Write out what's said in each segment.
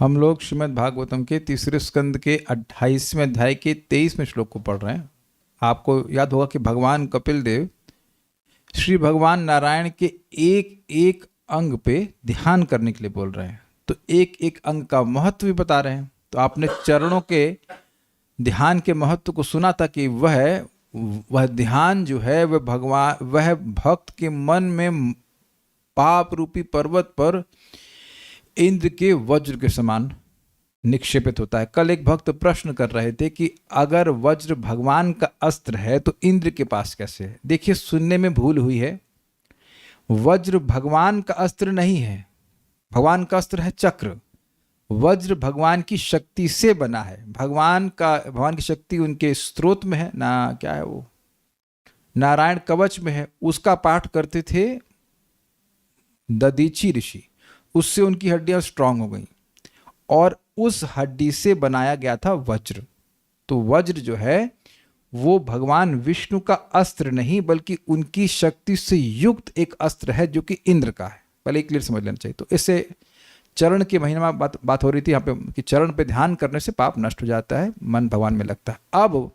हम लोग श्रीमद् भागवतम के तीसरे स्कंद के 28वें अध्याय के 23वें श्लोक को पढ़ रहे हैं। आपको याद होगा कि भगवान कपिल देव श्री भगवान नारायण के एक एक अंग पे ध्यान करने के लिए बोल रहे हैं, तो एक एक अंग का महत्व भी बता रहे हैं। तो आपने चरणों के ध्यान के महत्व को सुना था कि वह ध्यान जो है वह भक्त के मन में पाप रूपी पर्वत पर इंद्र के वज्र के समान निक्षेपित होता है। कल एक भक्त प्रश्न कर रहे थे कि अगर वज्र भगवान का अस्त्र है तो इंद्र के पास कैसे है। देखिए, सुनने में भूल हुई है। वज्र भगवान का अस्त्र नहीं है, भगवान का अस्त्र है चक्र। वज्र भगवान की शक्ति से बना है। भगवान की शक्ति उनके स्त्रोत में है ना, क्या है वो, नारायण कवच में है। उसका पाठ करते थे दधीची ऋषि, उससे उनकी हड्डियां स्ट्रांग हो गई और उस हड्डी से बनाया गया था वज्र। तो वज्र जो है वो भगवान विष्णु का अस्त्र नहीं बल्कि उनकी शक्ति से युक्त एक अस्त्र है जो कि इंद्र का है। पहले क्लियर समझ लेना चाहिए। तो इससे चरण के महीने में बात हो रही थी यहाँ पे कि चरण पे ध्यान करने से पाप नष्ट हो जाता है, मन भगवान में लगता है। अब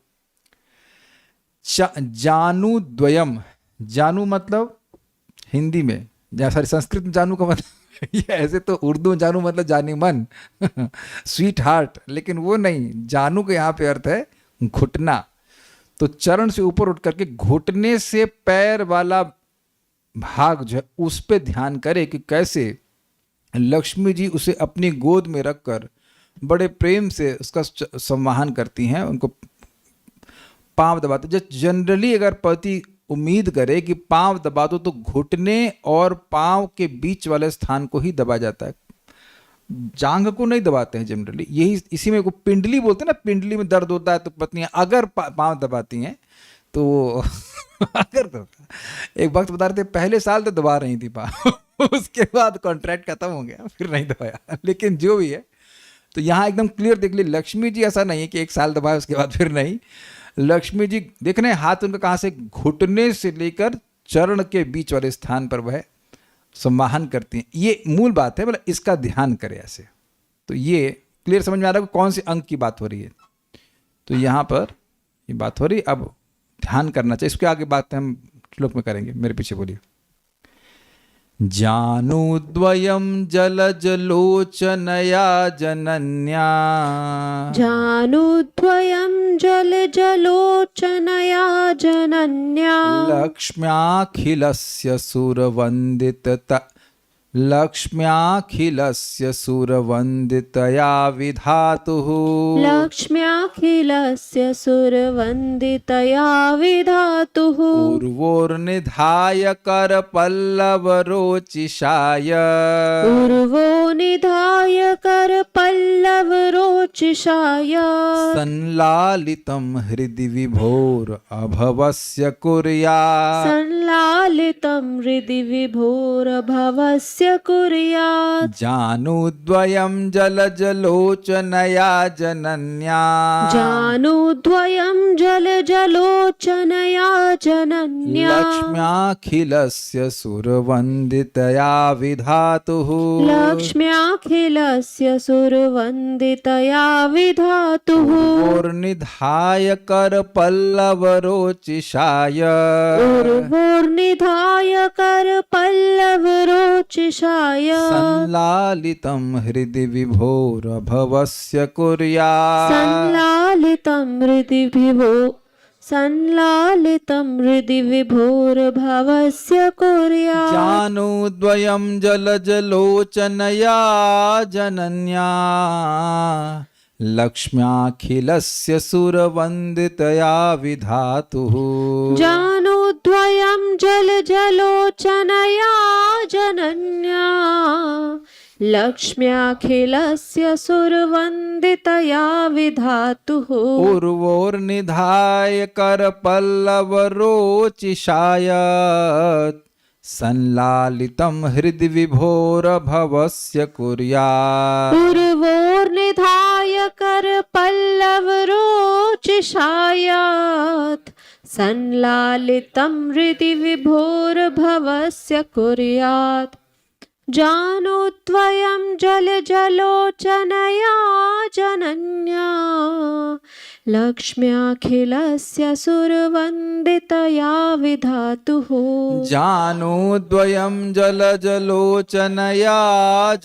जानू द्वयम, जानू मतलब हिंदी में, सॉरी संस्कृत में जानू का मतलब ये ऐसे तो उर्दू में जानू मतलब जानी मन स्वीट हार्ट, लेकिन वो नहीं। जानू के यहाँ पे अर्थ है घुटना। तो चरण से ऊपर उठ करके घुटने से पैर वाला भाग जो है उस पे ध्यान करे कि कैसे लक्ष्मी जी उसे अपनी गोद में रखकर बड़े प्रेम से उसका संवाहन करती हैं, उनको पांव दबाते। जब जनरली अगर पति उम्मीद करे कि पांव दबा दो तो घुटने और पांव के बीच वाले स्थान को ही दबा जाता है, जांघ को नहीं दबाते हैं जनरली। यही इसी में को पिंडली बोलते हैं ना, पिंडली में दर्द होता है तो पत्नियां अगर पांव दबाती हैं तो अगर तो एक वक्त बता रहे थे पहले साल तो दबा रही थी पांव उसके बाद कॉन्ट्रैक्ट खत्म हो गया फिर नहीं दबाया। लेकिन जो भी है, तो यहाँ एकदम क्लियर देख ली, लक्ष्मी जी ऐसा नहीं है कि एक साल दबाए उसके बाद फिर नहीं। लक्ष्मी जी देख रहे हैं हाथ उनका कहाँ से, घुटने से लेकर चरण के बीच वाले स्थान पर वह सम्माहन करती हैं। ये मूल बात है, मतलब इसका ध्यान करें ऐसे। तो ये क्लियर समझ में आ रहा है कि कौन से अंग की बात हो रही है। तो यहाँ पर ये बात हो रही, अब ध्यान करना चाहिए। इसके आगे बात हम श्लोक में करेंगे, मेरे पीछे बोलिए। जानूद्वयं जलजलोचनया जनन्या, जानूद्वयं जलजलोचनया जनन्या, लक्ष्म्याखिलस्य सुरवन्दितता, लक्ष्म्याखिलस्य सुरवन्दितया विधातुः, लक्ष्म्याखिलस्य सुरवन्दितया विधातुः, उर्वोर्निधाय करपल्लवरोचिषाय, उर्वो निधाय करपल्लवरोचिषाय, संलालितं हृदि विभोरभवस्य कुर्यात्, संलालितं हृदि विभोरभवस्य कुर्यात्, जानूद्वयं जलजलोचनया जनन्या, जानूद्वयं जलजलोचनया जनन्या, लक्ष्म्याखिलस्य सुरवन्दितया विधातुः, लक्ष्म्याखिलस्य सुरवन्दितया विधातुः, उर्वोर्निधाय करपल्लवरोचिषाय, उर्वोर्निधाय करपल्लवरोचिषाय, संलालितं हृदि विभोरभवस्य कुर्यात्, संलालितं हृदि विभोरभवस्य कुर्यात्, जानूद्वयं जलजलोचनया जनन्या, लक्ष्म्याखिलस्य सुरवन्दितया विधातुः, जानूद्वयं जलजलोचनया जनन्या, लक्ष्म्याखिलस्य सुरवन्दितया विधातुः, उर्वोर्निधाय करपल्लवरोचिषाय, संलालितं हृदि विभोरभवस्य कुर्यात्, उर्वोर्निधाय करपल्लवरोचिषायात्, संलालितं हृदि विभोरभवस्य कुर्यात्, जानुद्वयं जलजलोचनया जनन्या लक्ष्म्याखिलस्य सुरवन्दितया विधातुः। जानुद्वयं जलजलोचनया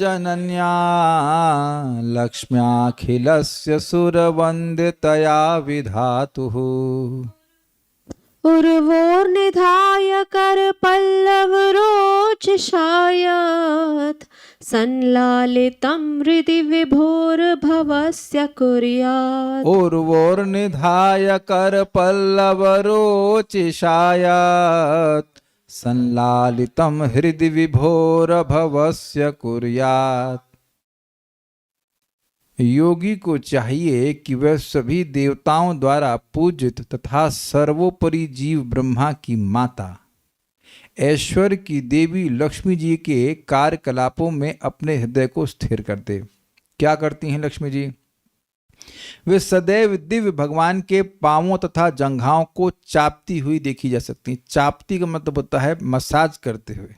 जनन्या लक्ष्म्याखिलस्य सुरवन्दितया विधातुः। उर्वोर्निधाय करपल्लवरोचिषायत् संलालितं हृदि विभोर्भवस्य कुर्यात्। उर्वोर्निधाय करपल्लवरोचिषायत् संलालितं हृदि विभोरभवस्य कुर्यात्। योगी को चाहिए कि वह सभी देवताओं द्वारा पूजित तथा सर्वोपरि जीव ब्रह्मा की माता ऐश्वर्य की देवी लक्ष्मी जी के कार्यकलापों में अपने हृदय को स्थिर कर दे। क्या करती हैं लक्ष्मी जी? वे सदैव दिव्य भगवान के पांवों तथा जंघाओं को चापती हुई देखी जा सकती हैं। चापती का मतलब होता है मसाज करते हुए,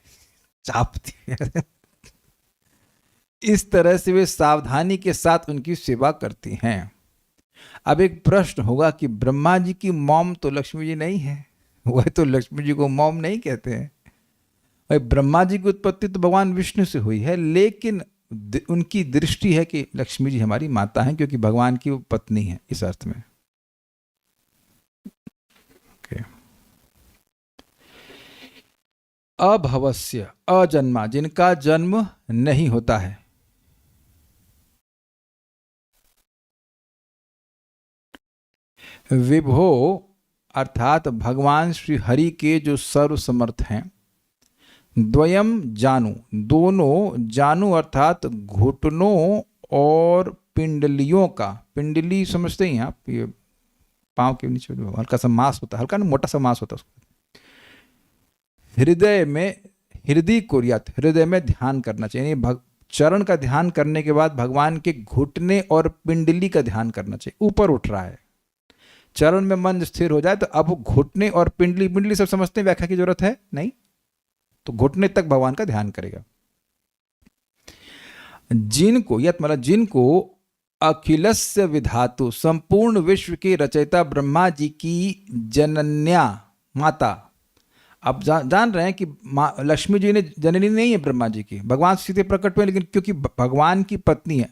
चापती इस तरह से वे सावधानी के साथ उनकी सेवा करती हैं। अब एक प्रश्न होगा कि ब्रह्मा जी की मॉम तो लक्ष्मी जी नहीं है, वह तो लक्ष्मी जी को मॉम नहीं कहते हैं। भाई ब्रह्मा जी की उत्पत्ति तो भगवान विष्णु से हुई है, लेकिन उनकी दृष्टि है कि लक्ष्मी जी हमारी माता हैं क्योंकि भगवान की वो पत्नी है, इस अर्थ में। अभवस्य, अजन्मा, जिनका जन्म नहीं होता है। विभो अर्थात भगवान श्री हरि के जो सर्व समर्थ हैं। द्वयम जानु, दोनों, जानु अर्थात घुटनों और पिंडलियों का, पिंडली समझते हैं आप, ये पांव के नीचे हल्का सा मांस होता है, हल्का ना मोटा सा मांस होता है उसको। हृदय में, हृदय कुर्यात, हृदय में ध्यान करना चाहिए। चरण का ध्यान करने के बाद भगवान के घुटने और पिंडली का ध्यान करना चाहिए। ऊपर उठ रहा है, चरण में मन स्थिर हो जाए तो अब घुटने और पिंडली, पिंडली सब समझते हैं, व्याख्या की जरूरत है नहीं, तो घुटने तक भगवान का ध्यान करेगा। जिनको, यत मतलब जिनको अखिलस्य विधातु, संपूर्ण विश्व के रचयिता ब्रह्मा जी की जनन्या माता। अब जान रहे हैं कि लक्ष्मी जी ने जननी नहीं है ब्रह्मा जी की, भगवान सीधे प्रकट हुए, लेकिन क्योंकि भगवान की पत्नी है।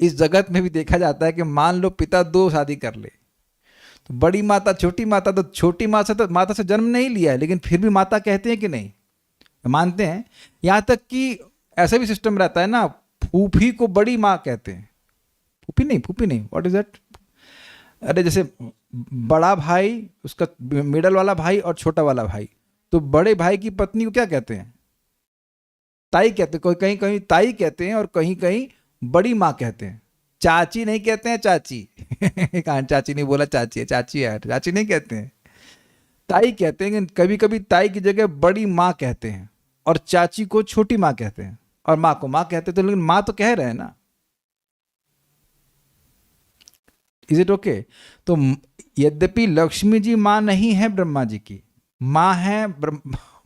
इस जगत में भी देखा जाता है कि मान लो पिता दो शादी कर ले, तो बड़ी माता छोटी माता, तो छोटी माँ से तो माता से जन्म नहीं लिया है, लेकिन फिर भी माता कहते हैं कि नहीं, मानते हैं। यहाँ तक कि ऐसा भी सिस्टम रहता है ना, फूफी को बड़ी माँ कहते हैं। फूफी नहीं, व्हाट इज दैट? अरे जैसे बड़ा भाई, उसका मिडल वाला भाई और छोटा वाला भाई, तो बड़े भाई की पत्नी को क्या कहते हैं? ताई कहते हैं। कोई कहीं कहीं ताई कहते हैं और कहीं कहीं बड़ी माँ कहते हैं। चाची नहीं कहते हैं, चाची कहाँ चाची नहीं बोला, चाची है, चाची है, चाची नहीं कहते हैं, ताई कहते हैं। कभी कभी ताई की जगह बड़ी माँ कहते हैं और चाची को छोटी माँ कहते हैं और माँ को माँ कहते हैं, तो लेकिन माँ तो कह रहे हैं ना। Is it okay? तो यद्यपि लक्ष्मी जी माँ नहीं है ब्रह्मा जी की, माँ है,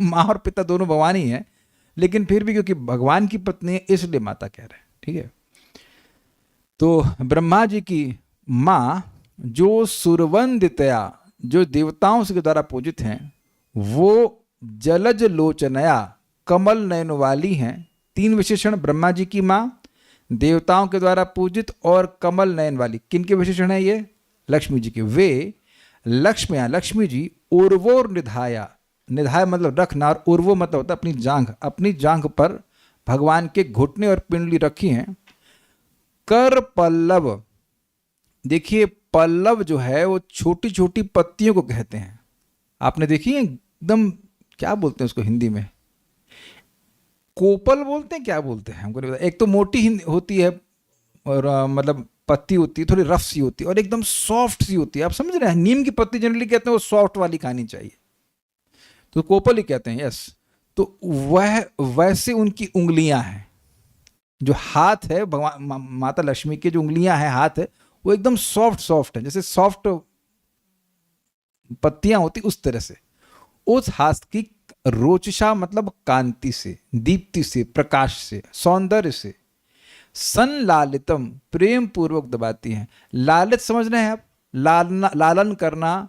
माँ और पिता दोनों भगवान ही है, लेकिन फिर भी क्योंकि भगवान की पत्नी है इसलिए माता कह रहे हैं। ठीक है, तो ब्रह्मा जी की माँ जो सुरवंदितया, जो देवताओं के द्वारा पूजित हैं, वो जलज लोचनया, कमल नयन वाली हैं। तीन विशेषण ब्रह्मा जी की माँ, देवताओं के द्वारा पूजित और कमल नयन वाली। किन के विशेषण है ये? लक्ष्मी जी के। वे लक्ष्म्या, लक्ष्मी जी, उर्वोर निधाया, निधाया मतलब रखना, और उर्वो मतलब होता है अपनी जांघ, अपनी जांघ पर भगवान के घुटने और पिंडली रखी हैं। कर पल्लव, देखिए पल्लव जो है वो छोटी छोटी पत्तियों को कहते हैं। आपने देखी है एकदम, क्या बोलते हैं उसको हिंदी में? कोपल बोलते हैं, क्या बोलते हैं हमको नहीं पता। एक तो मोटी होती है और मतलब पत्ती होती है, थोड़ी रफ सी होती है, और एकदम सॉफ्ट सी होती है। आप समझ रहे हैं? नीम की पत्ती जनरली कहते हैं वो सॉफ्ट वाली खानी चाहिए, तो कोपल ही कहते हैं। यस, तो वह वैसे उनकी उंगलियां हैं, जो हाथ है भगवान माता लक्ष्मी के, जो उंगलियां हैं, हाथ है, वो एकदम सॉफ्ट है, जैसे सॉफ्ट पत्तियां होती उस तरह से। उस हाथ की रोचिषा मतलब कांति से, दीप्ति से, प्रकाश से, सौंदर्य से। संलालितम प्रेम पूर्वक दबाती हैं। लालित समझ रहे हैं आप? लालन करना,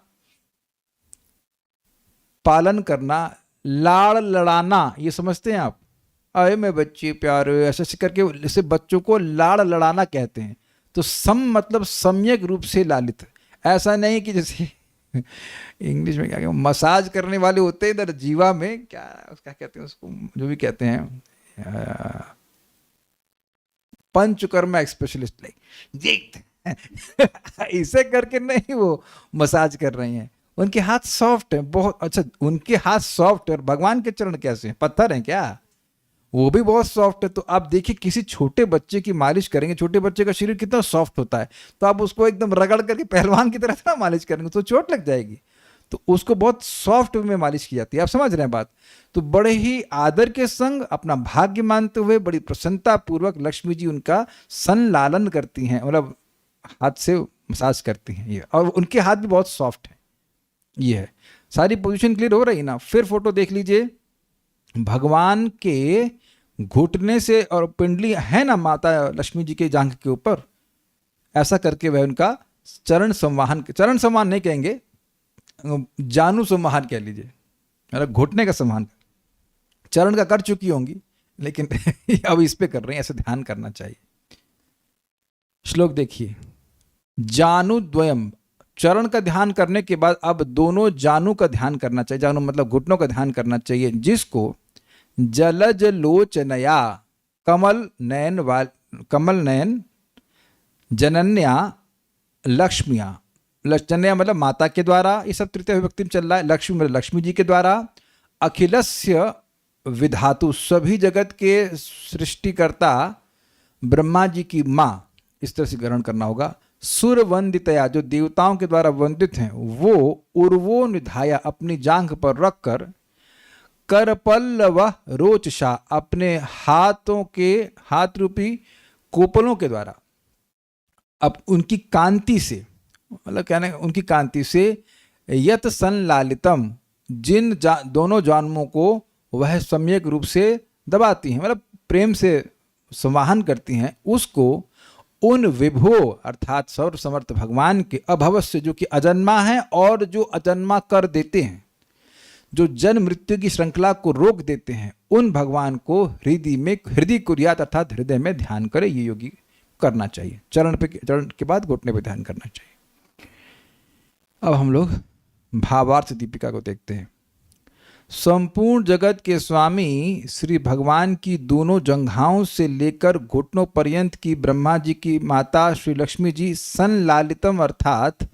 पालन करना, लाड़ लड़ाना, ये समझते हैं आप? अरे मैं बच्चे प्यारे ऐसे ऐसे करके इसे बच्चों को लाड़ लड़ाना कहते हैं। तो सम मतलब सम्यक रूप से लालित। ऐसा नहीं कि जैसे इंग्लिश में क्या मसाज करने वाले होते हैं इधर जीवा में, क्या उसका कहते हैं उसको, जो भी कहते हैं पंचकर्मा स्पेशलिस्ट, लाइक इसे करके नहीं वो मसाज कर रही हैं। उनके हाथ सॉफ्ट है बहुत। अच्छा, उनके हाथ सॉफ्ट है और भगवान के चरण कैसे हैं? पत्थर हैं क्या? वो भी बहुत सॉफ्ट है। तो आप देखिए किसी छोटे बच्चे की मालिश करेंगे, छोटे बच्चे का शरीर कितना सॉफ्ट होता है, तो आप उसको एकदम रगड़ करके पहलवान की तरह ना मालिश करेंगे तो चोट लग जाएगी। तो उसको बहुत सॉफ्ट में मालिश की जाती है। आप समझ रहे हैं बात? तो बड़े ही आदर के संग अपना भाग्य मानते हुए बड़ी प्रसन्नता पूर्वक लक्ष्मी जी उनका संलालन करती हैं, मतलब हाथ से मसाज करती हैं ये। और उनके हाथ भी बहुत सॉफ्ट है। ये है, सारी पोजीशन क्लियर हो रही ना? फिर फोटो देख लीजिए। भगवान के घुटने से और पिंडली है ना माता लक्ष्मी जी के जांघ के ऊपर, ऐसा करके वह उनका चरण संवाहन, चरण संवाहन नहीं कहेंगे, जानू संवाहन कह लीजिए, मतलब घुटने का संवाहन। चरण का कर चुकी होंगी लेकिन अब इस पे कर रही हैं, ऐसे ध्यान करना चाहिए। श्लोक देखिए, जानू द्वयम, चरण का ध्यान करने के बाद अब दोनों जानू का ध्यान करना चाहिए। जानू मतलब घुटनों का ध्यान करना चाहिए, जिसको जलज लोचनया कमल नयन जनन्या लक्ष्मिया, जनन्या मतलब माता के द्वारा, ये सब तृतीय विभक्ति में चल रहा है। लक्ष्मी मतलब लक्ष्मी जी के द्वारा, अखिलस्य विधातु सभी जगत के सृष्टिकर्ता ब्रह्मा जी की माँ, इस तरह से ग्रहण करना होगा। सुर वंदितया जो देवताओं के द्वारा वंदित हैं, वो उर्वो निधाया अपनी जांघ पर रखकर, करपल्लव रोचशा अपने हाथों के हाथ रूपी कोपलों के द्वारा, अब उनकी कांति से, मतलब कहने उनकी कांति से, यत संलालितम जिन दोनों जानवों को वह सम्यक रूप से दबाती हैं, मतलब प्रेम से संवाहन करती हैं, उसको उन विभो अर्थात सर्व समर्थ भगवान के अभवस्य जो कि अजन्मा है और जो अजन्मा कर देते हैं, जो जन्म मृत्यु की श्रृंखला को रोक देते हैं, उन भगवान को हृदय कुर्यात अर्थात हृदय में ध्यान करे, ये योगी करना चाहिए। चरण के बाद घुटने पे ध्यान करना चाहिए। अब हम लोग भावार्थ दीपिका को देखते हैं। संपूर्ण जगत के स्वामी श्री भगवान की दोनों जंघाओं से लेकर घुटनों पर्यंत की ब्रह्मा जी की माता श्री लक्ष्मी जी संलालितम अर्थात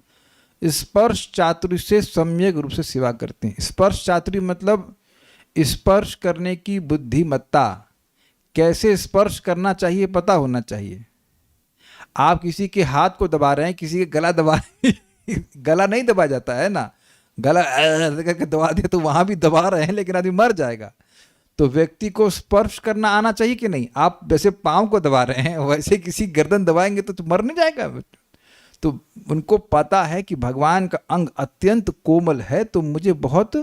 स्पर्श चातुर्य से सम्यक रूप से सेवा करते हैं। स्पर्श चातुर्य मतलब स्पर्श करने की बुद्धिमत्ता, कैसे स्पर्श करना चाहिए पता होना चाहिए। आप किसी के हाथ को दबा रहे हैं, किसी के गला दबा गला नहीं दबा जाता है ना, गला करके दबा दिया तो वहां भी दबा रहे हैं लेकिन आदमी मर जाएगा। तो व्यक्ति को स्पर्श करना आना चाहिए कि नहीं? आप वैसे पाँव को दबा रहे हैं, वैसे किसी गर्दन दबाएंगे तो मर नहीं जाएगा। तो उनको पता है कि भगवान का अंग अत्यंत कोमल है, तो मुझे बहुत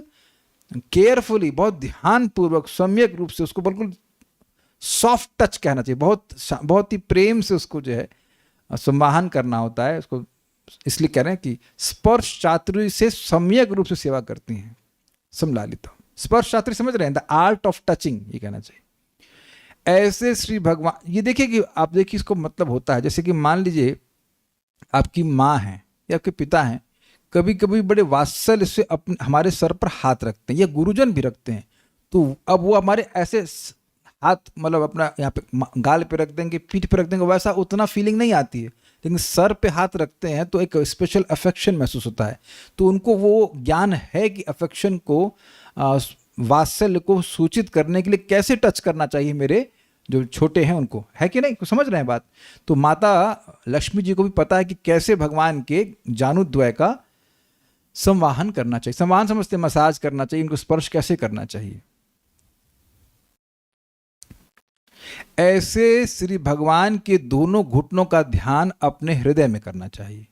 केयरफुली, बहुत ध्यानपूर्वक, सम्यक रूप से उसको बिल्कुल सॉफ्ट टच कहना चाहिए, बहुत ही प्रेम से उसको जो है संवाहन करना होता है उसको। इसलिए कह रहे हैं कि स्पर्श चातुर्य से सम्यक रूप से सेवा करती हैं, समलालित। स्पर्श चातुर्य समझ रहे हैं, द आर्ट ऑफ टचिंग, ये कहना चाहिए। ऐसे श्री भगवान, ये देखिए कि आप देखिए इसको मतलब होता है, जैसे कि मान लीजिए आपकी माँ है या आपके पिता हैं, कभी कभी बड़े वात्सल्य से अपने हमारे सर पर हाथ रखते हैं, या गुरुजन भी रखते हैं, तो अब वो हमारे ऐसे हाथ मतलब अपना यहाँ पे गाल पे रख देंगे, पीठ पे रख देंगे, वैसा उतना फीलिंग नहीं आती है। लेकिन सर पे हाथ रखते हैं तो एक स्पेशल अफेक्शन महसूस होता है। तो उनको वो ज्ञान है कि अफेक्शन को, वात्सल्य को सूचित करने के लिए कैसे टच करना चाहिए मेरे जो छोटे हैं उनको, है कि नहीं? समझ रहे हैं बात? तो माता लक्ष्मी जी को भी पता है कि कैसे भगवान के जानुद्वय का संवाहन करना चाहिए। संवाहन समझते, मसाज करना चाहिए, इनको स्पर्श कैसे करना चाहिए। ऐसे श्री भगवान के दोनों घुटनों का ध्यान अपने हृदय में करना चाहिए।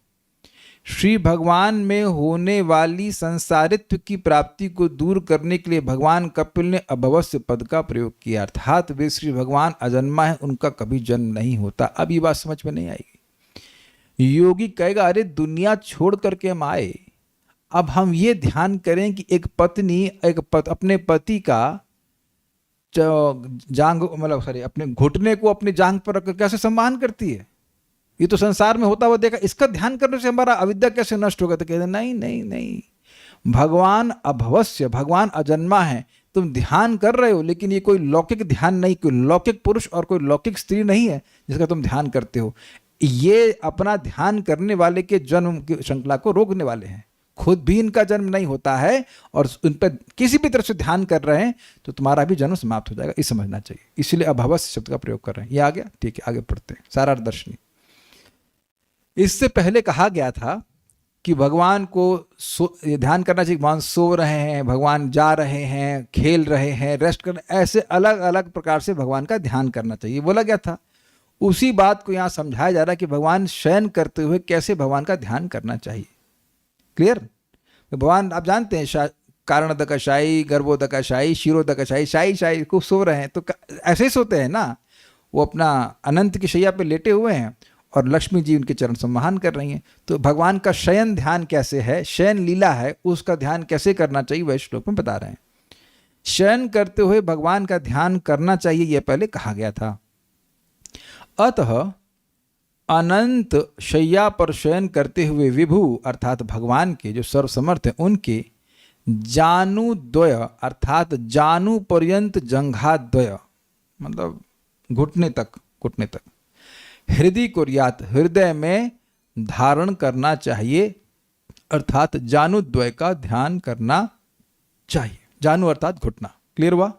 श्री भगवान में होने वाली संसारित्व की प्राप्ति को दूर करने के लिए भगवान कपिल ने अभवस्य पद का प्रयोग किया, अर्थात वे श्री भगवान अजन्मा है, उनका कभी जन्म नहीं होता। अब ये बात समझ में नहीं आएगी। योगी कहेगा अरे दुनिया छोड़ करके हम आए, अब हम ये ध्यान करें कि एक पत्नी अपने पति का जांग अपने घुटने को अपनी जांग पर रखकर कैसे सम्मान करती है। ये तो संसार में होता हुआ देखा, इसका ध्यान करने से हमारा अविद्या कैसे नष्ट होगा। तो कहते हैं नहीं नहीं नहीं, भगवान अभवस्य, भगवान अजन्मा है, तुम ध्यान कर रहे हो लेकिन ये कोई लौकिक ध्यान नहीं, कोई लौकिक पुरुष और कोई लौकिक स्त्री नहीं है जिसका तुम ध्यान करते हो। ये अपना ध्यान करने वाले के जन्म की श्रृंखला को रोकने वाले हैं। खुद भी इनका जन्म नहीं होता है और उन पर किसी भी तरह से ध्यान कर रहे हैं तो तुम्हारा भी जन्म समाप्त हो जाएगा, ये समझना चाहिए। इसलिए अभवस्य शब्द का प्रयोग कर रहे हैं। ये आ गया, ठीक है, आगे पढ़ते हैं। सारा दर्शनी। इससे पहले कहा गया था कि भगवान को ध्यान करना चाहिए। भगवान सो रहे हैं, भगवान जा रहे हैं, खेल रहे हैं, रेस्ट कर रहे हैं, ऐसे अलग अलग प्रकार से भगवान का ध्यान करना चाहिए बोला गया था। उसी बात को यहाँ समझाया जा रहा है कि भगवान शयन करते हुए कैसे भगवान का ध्यान करना चाहिए। क्लियर? भगवान आप जानते हैं कारणोदकशायी, गर्भोदकशायी, क्षीरोदकशायी, शाही शाही को सो रहे हैं तो ऐसे ही सोते हैं ना। वो अपना अनंत की शैया पे लेटे हुए हैं और लक्ष्मी जी उनके चरण सम्मान कर रही हैं। तो भगवान का शयन ध्यान कैसे है, शयन लीला है, उसका ध्यान कैसे करना चाहिए वह श्लोक में बता रहे हैं। शयन करते हुए भगवान का ध्यान करना चाहिए यह पहले कहा गया था। अतः अनंत शैया पर शयन करते हुए विभु अर्थात भगवान के जो सर्वसमर्थ हैं उनके जानुद्वय अर्थात जानु पर्यंत जंघाद्वय मतलब घुटने तक हृदय कुर्यात हृदय में धारण करना चाहिए, अर्थात जानुद्वय का ध्यान करना चाहिए। जानु अर्थात घुटना। क्लियर हुआ?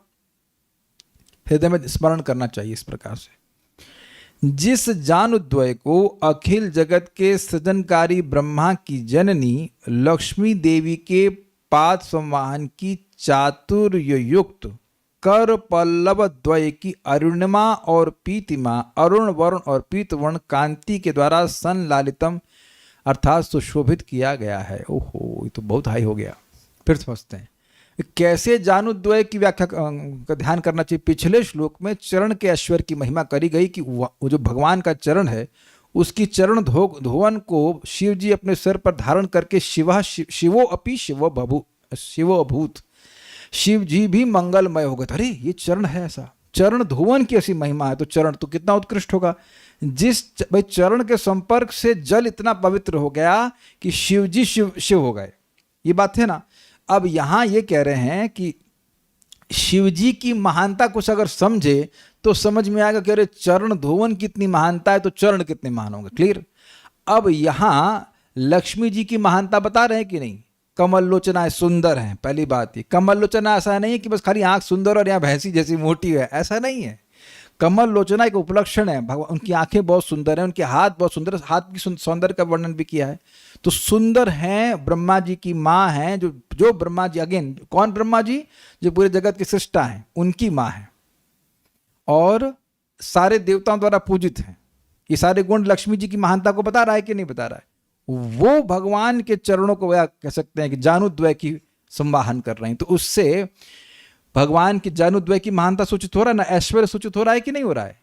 हृदय में स्मरण करना चाहिए इस प्रकार से। जिस जानुद्वय को अखिल जगत के सृजनकारी ब्रह्मा की जननी लक्ष्मी देवी के पाद संवाहन की चातुर्य युक्त कर पल्लव द्वय की अरुणिमा और पीतिमा अरुण वर्ण और पीत वर्ण कांति के द्वारा संलालितम अर्थात सुशोभित किया गया है। ओहो, ये तो बहुत हाई हो गया। फिर समझते हैं कैसे जानुद्वय की व्याख्या का ध्यान करना चाहिए। पिछले श्लोक में चरण के ऐश्वर्य की महिमा करी गई कि वो जो भगवान का चरण है उसकी चरण धोवन को शिव जी अपने सिर पर धारण करके शिवो अपि शिवो अभूत, शिव जी भी मंगलमय हो गए। अरे ये चरण है, ऐसा चरण धोवन की ऐसी महिमा है तो चरण तो कितना उत्कृष्ट होगा। जिस भाई चरण के संपर्क से जल इतना पवित्र हो गया कि शिव जी शिव हो गए। ये बात है ना। अब यहां ये कह रहे हैं कि शिव जी की महानता कुछ अगर समझे तो समझ में आएगा कि अरे चरण धोवन कितनी महानता है तो चरण कितने महान होंगे। क्लियर? अब यहां लक्ष्मी जी की महानता बता रहे हैं कि नहीं। कमल लोचना सुंदर है, पहली बात। ये कमल लोचना ऐसा नहीं है कि बस खाली आंख सुंदर और यहाँ भैंसी जैसी मोटी है, ऐसा नहीं है। कमल लोचना एक उपलक्षण है। भगवान उनकी आंखें बहुत सुंदर हैं, उनके हाथ बहुत सुंदर, हाथ की सौंदर्य का वर्णन भी किया है। तो सुंदर हैं, ब्रह्मा जी की माँ हैं, जो ब्रह्मा जी, अगेन कौन ब्रह्मा जी, जो पूरे जगत की सृष्टा हैं, उनकी माँ है और सारे देवताओं द्वारा पूजित हैं। ये सारे गुण लक्ष्मी जी की महानता को बता रहा है कि नहीं बता रहा है। वो भगवान के चरणों को कह सकते हैं कि जानुद्वय की संवाहन कर रहे हैं। तो उससे भगवान की जानुद्वय की महानता सूचित हो रहा है ना, ऐश्वर्य सूचित हो रहा है कि नहीं हो रहा है।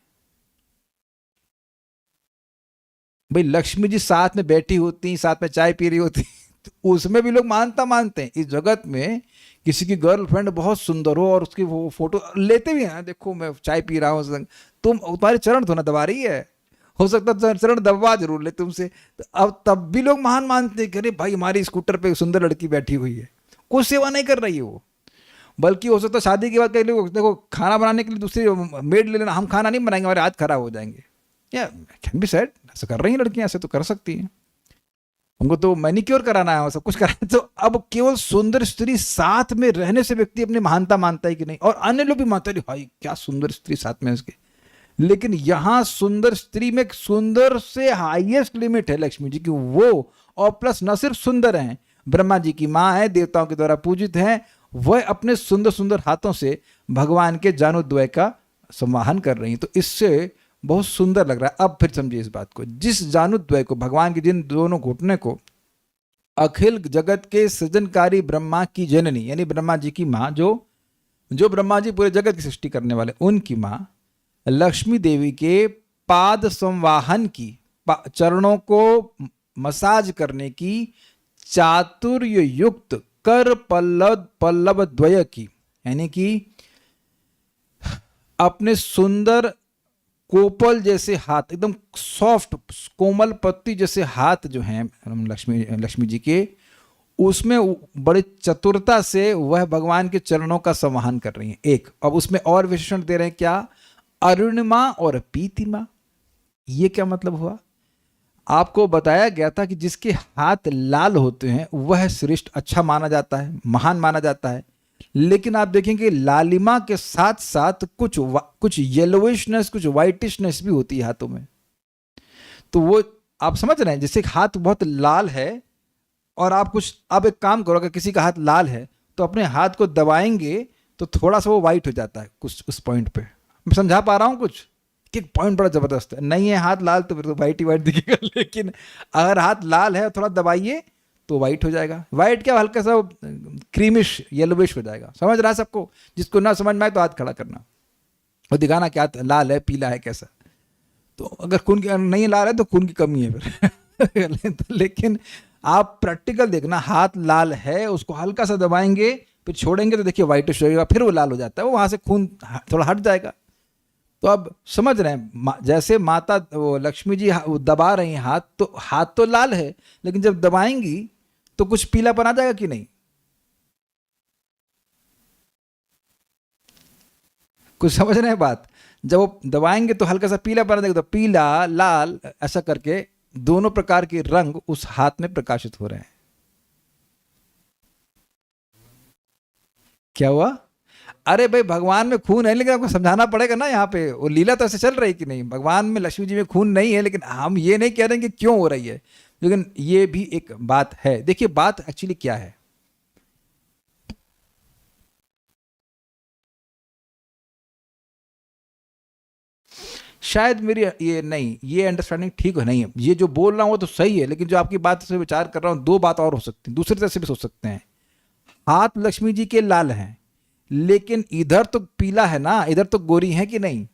भाई लक्ष्मी जी साथ में बैठी होती, साथ में चाय पी रही होती, तो उसमें भी लोग महानता मानते हैं। इस जगत में किसी की गर्लफ्रेंड बहुत सुंदर हो और उसकी वो फोटो लेते भी हैं, देखो मैं चाय पी रहा हूँ, तुम तुम्हारे चरण तो ना दबा रही है, हो सकता है चरण दबवा जरूर ले तुमसे, तो अब तब भी लोग महान मानते हैं कि अरे भाई हमारी स्कूटर पे सुंदर लड़की बैठी हुई है, कोई सेवा नहीं कर रही है वो। बल्कि हो सकता है शादी के बाद कई लोग देखो खाना बनाने के लिए दूसरी मेड ले लेना, हम खाना नहीं बनाएंगे, हमारे हाथ खराब हो जाएंगे। या कैन बी सेड, ऐसा कर रही हैं लड़कियां, ऐसे तो कर सकती हैं, उनको तो मैनिक्योर कराना है, सब कुछ कराना। तो अब केवल सुंदर स्त्री साथ में रहने से व्यक्ति अपनी महानता मानता है कि नहीं, और अन्य लोग भी मानते हैं भाई क्या सुंदर स्त्री साथ में इसके। लेकिन यहां सुंदर स्त्री में सुंदर से हाईएस्ट लिमिट है लक्ष्मी जी की, वो और प्लस न सिर्फ सुंदर हैं, ब्रह्मा जी की माँ है, देवताओं के द्वारा पूजित हैं, वह अपने सुंदर सुंदर हाथों से भगवान के जानुद्वय का संवाहन कर रही हैं। तो इससे बहुत सुंदर लग रहा है। अब फिर समझिए इस बात को, जिस जानुद्वय को भगवान के जिन दोनों घुटने को अखिल जगत के सृजनकारी ब्रह्मा की जननी, यानी ब्रह्मा जी की माँ, जो ब्रह्मा जी पूरे जगत की सृष्टि करने वाले, उनकी माँ लक्ष्मी देवी के पाद संवाहन की, चरणों को मसाज करने की, चातुर्य युक्त कर पल्लव द्वय की, यानी कि अपने सुंदर कोपल जैसे हाथ, एकदम सॉफ्ट कोमल पत्ती जैसे हाथ जो हैं लक्ष्मी जी के, उसमें बड़ी चतुरता से वह भगवान के चरणों का संवहन कर रही हैं। एक, अब उसमें और विशेषण दे रहे हैं क्या, अरुणिमा और पीतिमा। ये क्या मतलब हुआ? आपको बताया गया था कि जिसके हाथ लाल होते हैं वह श्रेष्ठ, अच्छा माना जाता है, महान माना जाता है। लेकिन आप देखेंगे लालिमा के साथ साथ कुछ येलोइशनेस, कुछ व्हाइटिशनेस भी होती है हाथों में। तो वो आप समझ रहे हैं, जैसे हाथ बहुत लाल है और आप एक काम करो, अगर किसी का हाथ लाल है तो अपने हाथ को दबाएंगे तो थोड़ा सा वो व्हाइट हो जाता है कुछ उस पॉइंट पे। मैं समझा पा रहा हूँ कुछ कि पॉइंट बड़ा जबरदस्त है। नहीं है हाथ लाल तो फिर तो व्हाइट ही व्हाइट दिखेगा, लेकिन अगर हाथ लाल है थोड़ा दबाइए तो व्हाइट हो जाएगा। व्हाइट क्या, हल्का सा क्रीमिश येलोविश हो जाएगा। समझ रहा है सबको? जिसको ना समझ में आए तो हाथ खड़ा करना और दिखाना क्या लाल है, पीला है, कैसा। तो अगर खून की नहीं लाल है तो खून की कमी है फिर लेकिन आप प्रैक्टिकल देखना, हाथ लाल है, उसको हल्का सा दबाएंगे फिर छोड़ेंगे तो देखिए व्हाइटिश होगा, फिर वो लाल हो जाता है, वो वहां से खून थोड़ा हट जाएगा। तो अब समझ रहे हैं, जैसे माता वो लक्ष्मी जी दबा रही हैं हाथ, तो हाथ तो लाल है लेकिन जब दबाएंगी तो कुछ पीलापन आ जाएगा कि नहीं? कुछ समझ रहे हैं बात? जब वो दबाएंगे तो हल्का सा पीलापन आ जाएगा, तो पीला लाल ऐसा करके दोनों प्रकार के रंग उस हाथ में प्रकाशित हो रहे हैं। क्या हुआ? अरे भाई भगवान में खून है, लेकिन आपको समझाना पड़ेगा ना, यहाँ पे वो लीला तो ऐसे चल रही कि नहीं, भगवान में लक्ष्मी जी में खून नहीं है, लेकिन हम ये नहीं कह रहे कि क्यों हो रही है, लेकिन ये भी एक बात है। देखिए बात एक्चुअली क्या है, शायद मेरी ये अंडरस्टैंडिंग ठीक नहीं है। ये जो बोल रहा हूं वो तो सही है, लेकिन जो आपकी बात से विचार कर रहा हूं, दो बात और हो सकती है, दूसरी तरह से भी सोच सकते हैं। हाथ लक्ष्मी जी के लाल हैं, लेकिन इधर तो पीला है ना, इधर तो गोरी है कि नहीं,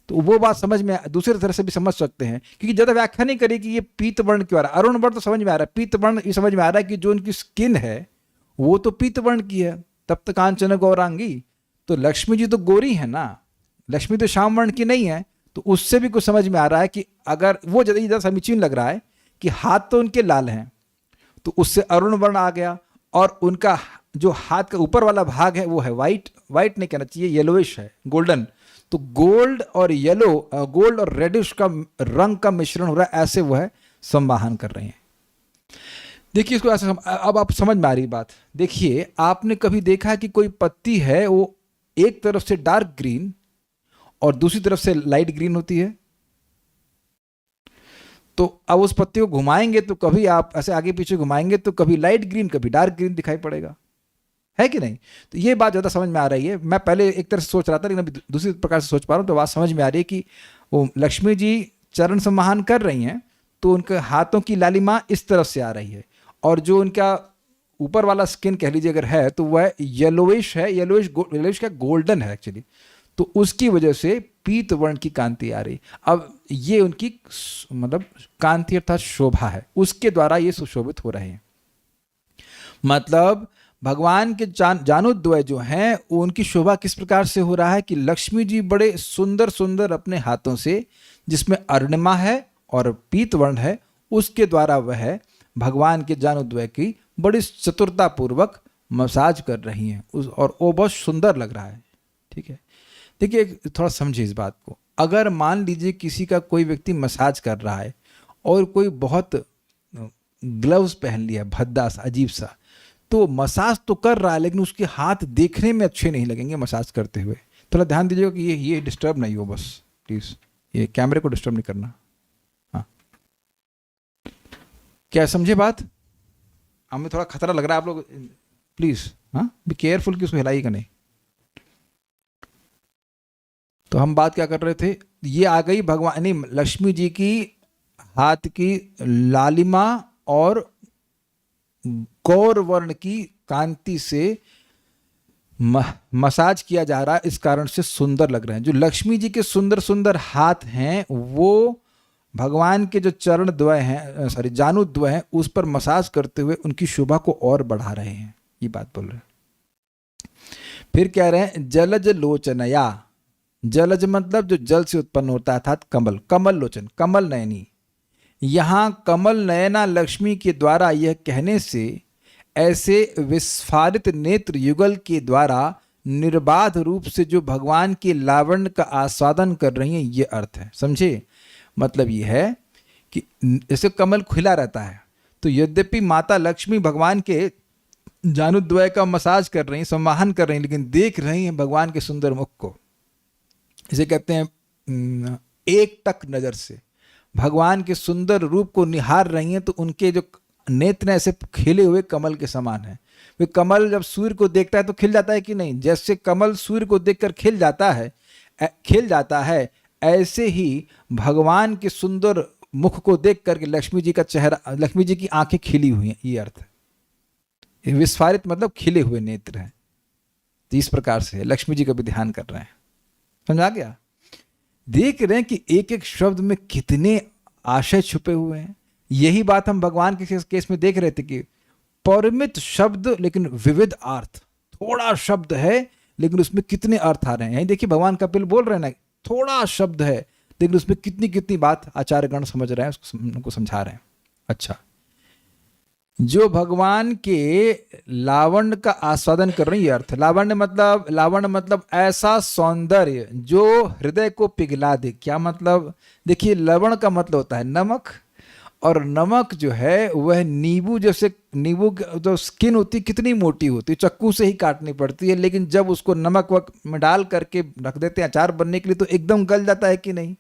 तो वो बात समझ में दूसरी तरह से भी समझ सकते हैं, क्योंकि ज्यादा व्याख्या नहीं करी कि ये पीत वर्ण क्यों आ रहा है। अरुण वर्ण तो समझ में आ रहा है, पीत वर्ण ये समझ में आ रहा है कि जो उनकी स्किन है वो तो पीत वर्ण की है, तब तक कांचन गौरांगी। तो लक्ष्मी जी तो गोरी है ना, लक्ष्मी तो श्याम वर्ण की नहीं है, तो उससे भी कुछ समझ में आ रहा है कि अगर वो ज्यादा समीचीन लग रहा है कि हाथ तो उनके लाल हैं, तो उससे अरुण वर्ण आ गया, और उनका जो हाथ का ऊपर वाला भाग है वो है वाइट, वाइट नहीं कहना चाहिए, येलोइश है, गोल्डन। तो गोल्ड और येलो, गोल्ड और रेडिश का रंग का मिश्रण हो रहा है, ऐसे वह संवाहन कर रहे हैं। देखिए इसको ऐसे अब आप समझ में आ रही बात। देखिए आपने कभी देखा है कि कोई पत्ती है वो एक तरफ से डार्क ग्रीन और दूसरी तरफ से लाइट ग्रीन होती है, तो अब उस पत्ती को घुमाएंगे तो कभी आप ऐसे आगे पीछे घुमाएंगे तो कभी लाइट ग्रीन कभी डार्क ग्रीन दिखाई पड़ेगा, है कि नहीं? तो ये बात ज़्यादा समझ में आ रही है। मैं पहले एक तरह से सोच रहा था, लेकिन अभी दूसरी प्रकार से सोच पा रहा हूँ, तो बात समझ में आ रही है कि वो लक्ष्मी जी चरण सम्मान कर रही हैं, तो उनके हाथों की लालिमा इस तरफ से आ रही है, और जो उनका ऊपर वाला स्किन कह लीजिए अगर है तो वह येलोइश है, येलोइश का गोल्डन है एक्चुअली, तो उसकी वजह से पीत वर्ण की कांति आ रही। अब ये उनकी मतलब कांति अर्थात शोभा है, उसके द्वारा ये सुशोभित हो रहे हैं। मतलब भगवान के जानुद्वय जो हैं उनकी शोभा किस प्रकार से हो रहा है कि लक्ष्मी जी बड़े सुंदर सुंदर अपने हाथों से, जिसमें अरुणिमा है और पीत वर्ण है, उसके द्वारा वह भगवान के जानुद्वय की बड़ी चतुरता पूर्वक मसाज कर रही हैं, और वो बहुत सुंदर लग रहा है। ठीक है, देखिए थोड़ा समझिए इस बात को। अगर मान लीजिए किसी का कोई व्यक्ति मसाज कर रहा है और कोई बहुत ग्लव्स पहन लिया भद्दा सा अजीब सा, तो मसाज तो कर रहा है लेकिन उसके हाथ देखने में अच्छे नहीं लगेंगे मसाज करते हुए। थोड़ा ध्यान दीजिएगा कि ये डिस्टर्ब नहीं हो, बस प्लीज ये कैमरे को डिस्टर्ब नहीं करना। हाँ, क्या समझे बात? हमें थोड़ा खतरा लग रहा है, आप लोग प्लीज हाँ बी केयरफुल कि उसको हिलाइएगा नहीं। तो हम बात क्या कर रहे थे, ये आ गई भगवान लक्ष्मी जी की हाथ की लालिमा और गौर वर्ण की कांति से मसाज किया जा रहा है, इस कारण से सुंदर लग रहे हैं। जो लक्ष्मी जी के सुंदर सुंदर हाथ हैं वो भगवान के जो चरण द्वय हैं, सॉरी जानु द्वय हैं, उस पर मसाज करते हुए उनकी शोभा को और बढ़ा रहे हैं, ये बात बोल रहे हैं। फिर कह रहे हैं जलज लोचनया। जलज मतलब जो जल से उत्पन्न होता है, अर्थात कमल, कमल लोचन, कमल नयनी। यहां कमल नयना लक्ष्मी के द्वारा यह कहने से ऐसे विस्फारित नेत्र युगल के द्वारा निर्बाध रूप से जो भगवान के लावण्य का आस्वादन कर रही हैं, ये अर्थ है, समझे। मतलब ये है कि जैसे कमल खुला रहता है, तो यद्यपि माता लक्ष्मी भगवान के जानुद्वय का मसाज कर रही हैं, सम्माहन कर रही हैं, लेकिन देख रही हैं भगवान के सुंदर मुख को। इसे कहते हैं एक टक नजर से भगवान के सुंदर रूप को निहार रही हैं, तो उनके जो नेत्र ऐसे खिले हुए कमल के समान है। वे कमल जब सूर्य को देखता है तो खिल जाता है कि नहीं, जैसे कमल सूर्य को देखकर खिल जाता है, ऐसे ही भगवान के सुंदर मुख को देख करके लक्ष्मी जी का चेहरा, लक्ष्मी जी की आंखें खिली हुई हैं, ये अर्थ है। विस्फारित मतलब खिले हुए नेत्र हैं। तो इस प्रकार से लक्ष्मी जी का भी ध्यान कर रहे हैं, समझा गया। देख रहे हैं कि एक एक शब्द में कितने आशय छुपे हुए हैं। यही बात हम भगवान के केस में देख रहे थे कि परिमित शब्द लेकिन विविध अर्थ। थोड़ा शब्द है लेकिन उसमें कितने अर्थ आ रहे हैं। देखिए भगवान कपिल बोल रहे हैं ना, थोड़ा शब्द है लेकिन उसमें कितनी कितनी बात आचार्यगण समझ रहे हैं, उसको समझा रहे हैं। अच्छा, जो भगवान के लावण्य का आस्वादन कर रही है, अर्थ लावण्य मतलब ऐसा सौंदर्य जो हृदय को पिघला दे। क्या मतलब, देखिए लवण का मतलब होता है नमक, और नमक जो है वह नींबू जैसे, नींबू जो स्किन होती है कितनी मोटी होती है, चक्कू से ही काटनी पड़ती है, लेकिन जब उसको नमक में डाल करके रख देते हैं अचार बनने के लिए तो एकदम गल जाता है कि नहीं।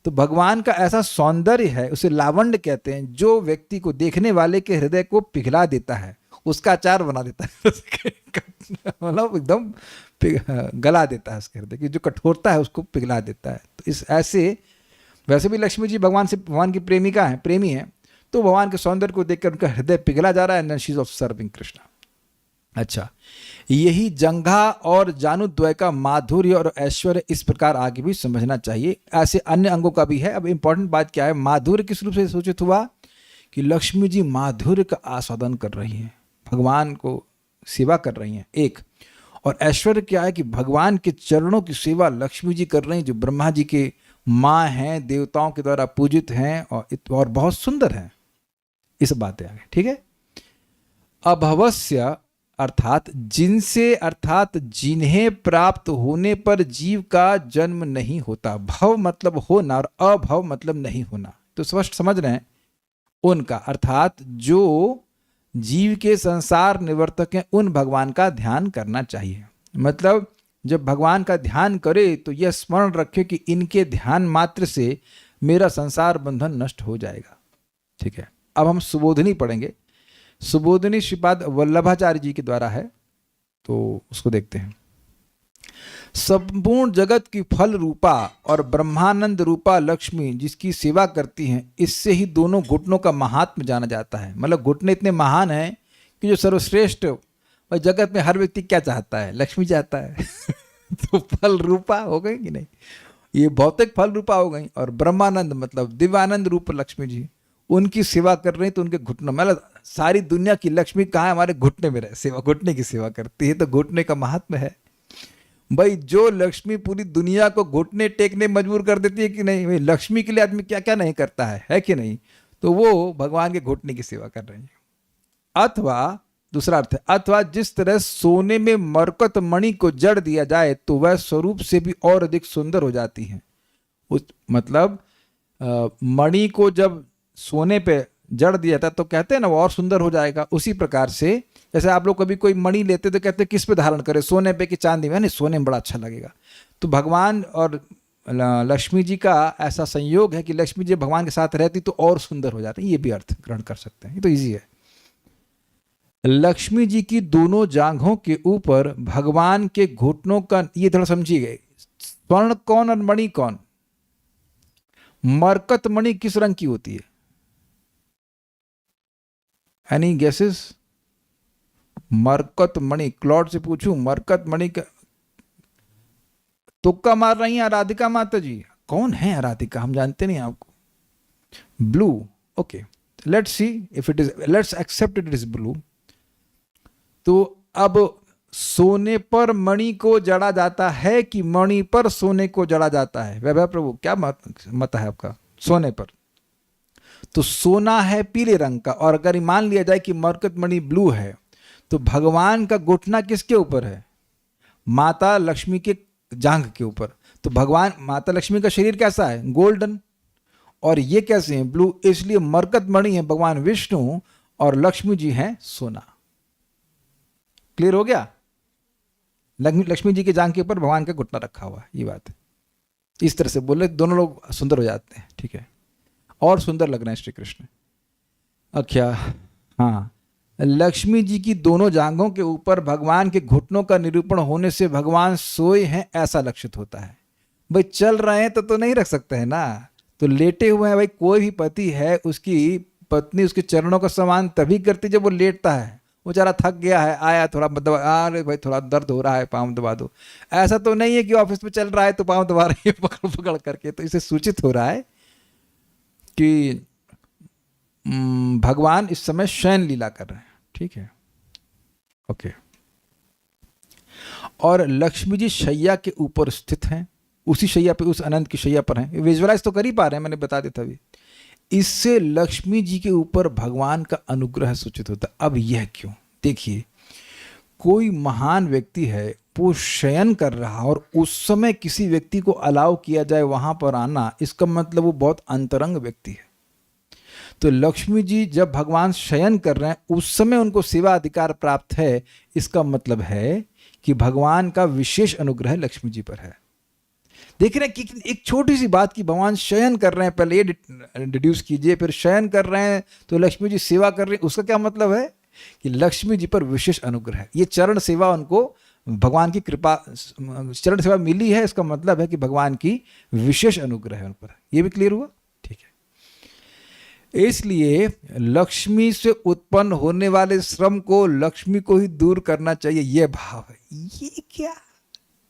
तो भगवान का ऐसा सौंदर्य है, उसे लावण्य कहते हैं, जो व्यक्ति को, देखने वाले के हृदय को पिघला देता है, उसका अचार बना देता है मतलब एकदम गला देता है उसके हृदय की, जो कठोरता है उसको पिघला देता है। तो इस ऐसे, वैसे भी लक्ष्मी जी भगवान की प्रेमी हैं, तो भगवान के सौंदर्य को देखकर उनका हृदय पिघला जा रहा है, and she is of serving Krishna. अच्छा, यही जंघा और जानुद्वय का माधुर्य और ऐश्वर्य इस प्रकार आगे भी समझना चाहिए। ऐसे अन्य अंगों का भी है। अब इंपॉर्टेंट बात क्या है, माधुर्य किस रूप से सूचित हुआ कि लक्ष्मी जी माधुर्य का आस्वादन कर रही हैं, भगवान को सेवा कर रही हैं एक। और ऐश्वर्य क्या है कि भगवान के चरणों की सेवा लक्ष्मी जी कर रही हैं, जो ब्रह्मा जी के माँ हैं, देवताओं के द्वारा पूजित हैं और बहुत सुंदर हैं। इस बात है आगे, ठीक है। अभवस्य अर्थात जिनसे, अर्थात जिन्हें प्राप्त होने पर जीव का जन्म नहीं होता। भव मतलब होना और अभव मतलब नहीं होना, तो स्पष्ट समझ रहे हैं। उनका अर्थात जो जीव के संसार निवर्तक हैं, उन भगवान का ध्यान करना चाहिए। मतलब जब भगवान का ध्यान करे तो यह स्मरण रखे कि इनके ध्यान मात्र से मेरा संसार बंधन नष्ट हो जाएगा। ठीक है, अब हम सुबोधनी पढ़ेंगे। सुबोधनी श्रीपाद वल्लभाचार्य जी के द्वारा है, तो उसको देखते हैं। संपूर्ण जगत की फल रूपा और ब्रह्मानंद रूपा लक्ष्मी जिसकी सेवा करती हैं, इससे ही दोनों घुटनों का महात्म जाना जाता है। मतलब घुटने इतने महान हैं कि जो सर्वश्रेष्ठ, और जगत में हर व्यक्ति क्या चाहता है, लक्ष्मी चाहता है तो फल रूपा हो गई कि नहीं, ये भौतिक फल रूपा हो गई। और ब्रह्मानंद मतलब दिव्यानंद रूप लक्ष्मी जी, उनकी सेवा कर रही, तो उनके घुटनों, मतलब सारी दुनिया की लक्ष्मी कहाँ है, हमारे घुटने में रहे, सेवा, घुटने की सेवा करती है, तो घुटने का महात्म है भाई। जो लक्ष्मी पूरी दुनिया को घुटने टेकने मजबूर कर देती है कि नहीं, भाई लक्ष्मी के लिए आदमी क्या क्या नहीं करता है कि नहीं, तो वो भगवान के घुटने की सेवा कर रही है। अथवा दूसरा अर्थ है, अथवा जिस तरह सोने में मरकत मणि को जड़ दिया जाए तो वह स्वरूप से भी और अधिक सुंदर हो जाती है। उस मतलब मणि को जब सोने पे जड़ दिया था तो कहते हैं ना वो और सुंदर हो जाएगा। उसी प्रकार से जैसे आप लोग कभी कोई मणि लेते तो कहते हैं किस पे धारण करें, सोने पे कि चांदी में, नहीं सोने में बड़ा अच्छा लगेगा। तो भगवान और लक्ष्मी जी का ऐसा संयोग है कि लक्ष्मी जी भगवान के साथ रहती तो और सुंदर हो जाते हैं। ये भी अर्थ ग्रहण कर सकते हैं, ये तो ईजी है। लक्ष्मी जी की दोनों जांघों के ऊपर भगवान के घुटनों का, ये थोड़ा समझिए, स्वर्ण कौन और मणि कौन। मरकत मणि किस रंग की होती है? Any guesses? मरकत मणि, क्लॉड से पूछूं मरकत मणि का तुक्का मार रही हैं राधिका माता जी? कौन है राधिका, हम जानते नहीं आपको। Blue, okay, let's see if it is, let's accept it is blue. तो अब सोने पर मणि को जड़ा जाता है कि मणि पर सोने को जड़ा जाता है? वैभव प्रभु क्या मत है आपका? सोने पर। तो सोना है पीले रंग का, और अगर मान लिया जाए कि मरकत मणि ब्लू है, तो भगवान का घुटना किसके ऊपर है? माता लक्ष्मी के जांघ के ऊपर। तो भगवान माता लक्ष्मी का शरीर कैसा है? गोल्डन, और ये कैसे हैं? ब्लू। इसलिए मरकत मणि है भगवान विष्णु और लक्ष्मी जी हैं सोना। क्लियर हो गया? लक्ष्मी जी के जांघ के ऊपर भगवान का घुटना रखा हुआ है, ये बात है। इस तरह से बोले दोनों लोग सुंदर हो जाते हैं, ठीक है, और सुंदर लग रहे हैं श्री कृष्ण। अच्छा, हाँ, लक्ष्मी जी की दोनों जांघों के ऊपर भगवान के घुटनों का निरूपण होने से भगवान सोए हैं ऐसा लक्षित होता है। भाई चल रहे हैं तो नहीं रख सकते हैं ना, तो लेटे हुए हैं। भाई कोई भी पति है, उसकी पत्नी उसके चरणों का सम्मान तभी करती जब वो लेटता है। वो बेचारा थक गया है, आया थोड़ा दबा, अरे भाई थोड़ा दर्द हो रहा है, पाँव दबा दो। ऐसा तो नहीं है कि ऑफिस में चल रहा है तो पाँव दबा रही है पकड़ पकड़ करके। तो इसे सूचित हो रहा है कि भगवान इस समय शयन लीला कर रहे हैं, ठीक है, ओके। और लक्ष्मी जी शैया के ऊपर स्थित हैं, उसी शैया पे, उस अनंत की शैया पर हैं। विजुअलाइज तो कर ही पा रहे हैं, मैंने बता दिया था अभी। इससे लक्ष्मी जी के ऊपर भगवान का अनुग्रह सूचित होता है। अब यह क्यों? देखिए, कोई महान व्यक्ति है, वो शयन कर रहा और उस समय किसी व्यक्ति को अलाउ किया जाए वहां पर आना, इसका मतलब वो बहुत अंतरंग व्यक्ति है। तो लक्ष्मी जी जब भगवान शयन कर रहे हैं उस समय उनको सेवा अधिकार प्राप्त है, इसका मतलब है कि भगवान का विशेष अनुग्रह लक्ष्मी जी पर है। देख रहे हैं कि एक छोटी सी बात की भगवान शयन कर रहे हैं, पहले ये डिड्यूस कीजिए, फिर शयन कर रहे हैं तो लक्ष्मी जी सेवा कर रही हैं, उसका क्या मतलब है कि लक्ष्मी जी पर विशेष अनुग्रह है। ये चरण सेवा उनको भगवान की कृपा, चरण सेवा मिली है, इसका मतलब है कि भगवान की विशेष अनुग्रह है उन पर। ये भी क्लियर हुआ? ठीक है। इसलिए लक्ष्मी से उत्पन्न होने वाले श्रम को लक्ष्मी को ही दूर करना चाहिए, यह भाव है। ये क्या,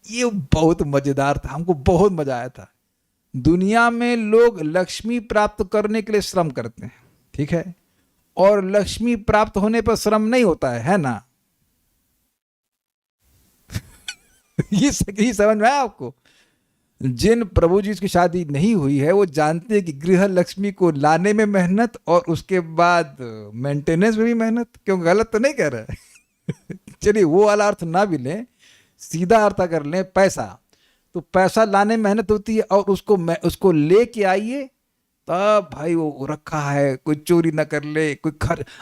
ये बहुत मजेदार था, हमको बहुत मजा आया था। दुनिया में लोग लक्ष्मी प्राप्त करने के लिए श्रम करते हैं, ठीक है, और लक्ष्मी प्राप्त होने पर श्रम नहीं होता है ना? ये समझ में आया आपको? जिन प्रभु जी की शादी नहीं हुई है वो जानते हैं कि गृह लक्ष्मी को लाने में मेहनत और उसके बाद मेंटेनेंस में भी मेहनत। क्यों, गलत तो नहीं कह रहे? चलिए वो वाला अर्थ ना भी लें, सीधा अर्थ अगर लें, पैसा, तो पैसा लाने में मेहनत होती है, और उसको लेके आइए तब भाई वो रखा है, कोई चोरी ना कर ले, कोई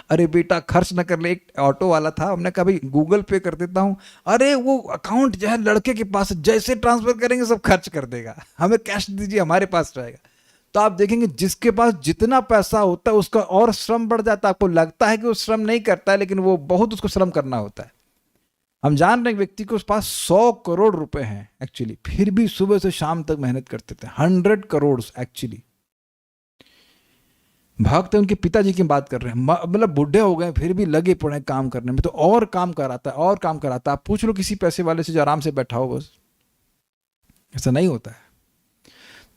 अरे बेटा खर्च ना कर ले। एक ऑटो वाला था, हमने कहा भाई गूगल पे कर देता हूँ, अरे वो अकाउंट जो है लड़के के पास, जैसे ट्रांसफर करेंगे सब खर्च कर देगा, हमें कैश दीजिए हमारे पास रहेगा। तो आप देखेंगे जिसके पास जितना पैसा होता है उसका और श्रम बढ़ जाता है। आपको लगता है कि वो श्रम नहीं करता है, लेकिन वो बहुत उसको श्रम करना होता है। हम जान रहे हैं व्यक्ति के पास 100 करोड़ रुपए हैं एक्चुअली, फिर भी सुबह से शाम तक मेहनत करते थे। 100 करोड़ एक्चुअली। भक्त उनके पिताजी की बात कर रहे हैं, मतलब बुढ़े हो गए फिर भी लगे पड़े काम करने में, तो और काम कराता है और काम कराता है। आप पूछ लो किसी पैसे वाले से जो आराम से बैठा हो, बस ऐसा नहीं होता है।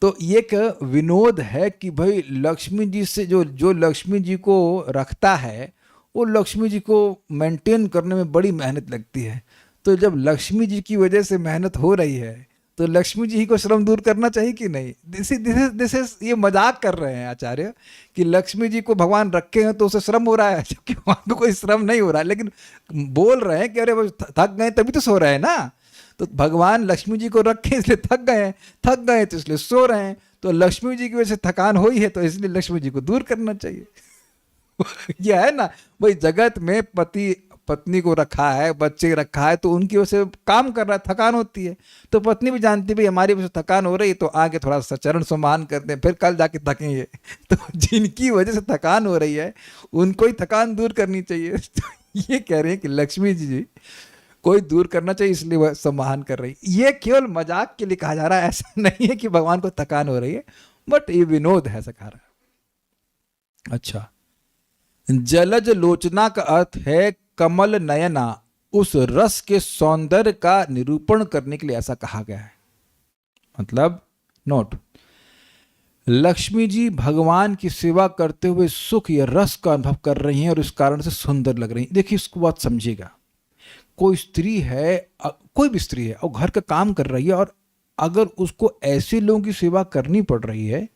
तो ये एक विनोद है कि भाई लक्ष्मी जी से जो लक्ष्मी जी को रखता है वो लक्ष्मी जी को मेंटेन करने में बड़ी मेहनत लगती है। तो जब लक्ष्मी जी की वजह से मेहनत हो रही है तो लक्ष्मी जी को श्रम दूर करना चाहिए कि नहीं? दिस इज ये मजाक कर रहे हैं आचार्य कि लक्ष्मी जी को भगवान रखे हैं तो उसे श्रम हो रहा है, जबकि भगवान को कोई श्रम नहीं हो रहा है, लेकिन बोल रहे हैं कि अरे थक गए तभी तो सो रहे हैं ना। तो भगवान लक्ष्मी जी को रखे इसलिए थक गए तो इसलिए सो रहे हैं। तो लक्ष्मी जी की वजह से थकान हुई है तो इसलिए लक्ष्मी जी को दूर करना चाहिए। यह है ना भाई, जगत में पति पत्नी को रखा है, बच्चे रखा है, तो उनकी वजह से काम कर रहा है, थकान होती है। तो पत्नी भी जानती है भाई हमारी वजह से थकान हो रही है, तो आगे थोड़ा सा चरण सम्मान करते हैं, फिर कल जाके थकेंगे। तो जिनकी वजह से थकान हो रही है उनको ही थकान दूर करनी चाहिए। तो ये कह रहे हैं कि लक्ष्मी जी कोई दूर करना चाहिए, इसलिए वह सम्मान कर रही है। ये केवल मजाक के लिए कहा जा रहा है, ऐसा नहीं है कि भगवान को थकान हो रही है, बट ये विनोद है, ऐसा कहा रहा है। अच्छा, जलज लोचना का अर्थ है कमल नयना, उस रस के सौंदर्य का निरूपण करने के लिए ऐसा कहा गया है। मतलब नोट, लक्ष्मी जी भगवान की सेवा करते हुए सुख या रस का अनुभव कर रही हैं और इस कारण से सुंदर लग रही हैं। देखिए इसको बात समझिएगा, कोई स्त्री है, कोई भी स्त्री है और घर का काम कर रही है, और अगर उसको ऐसे लोगों की सेवा करनी पड़ रही है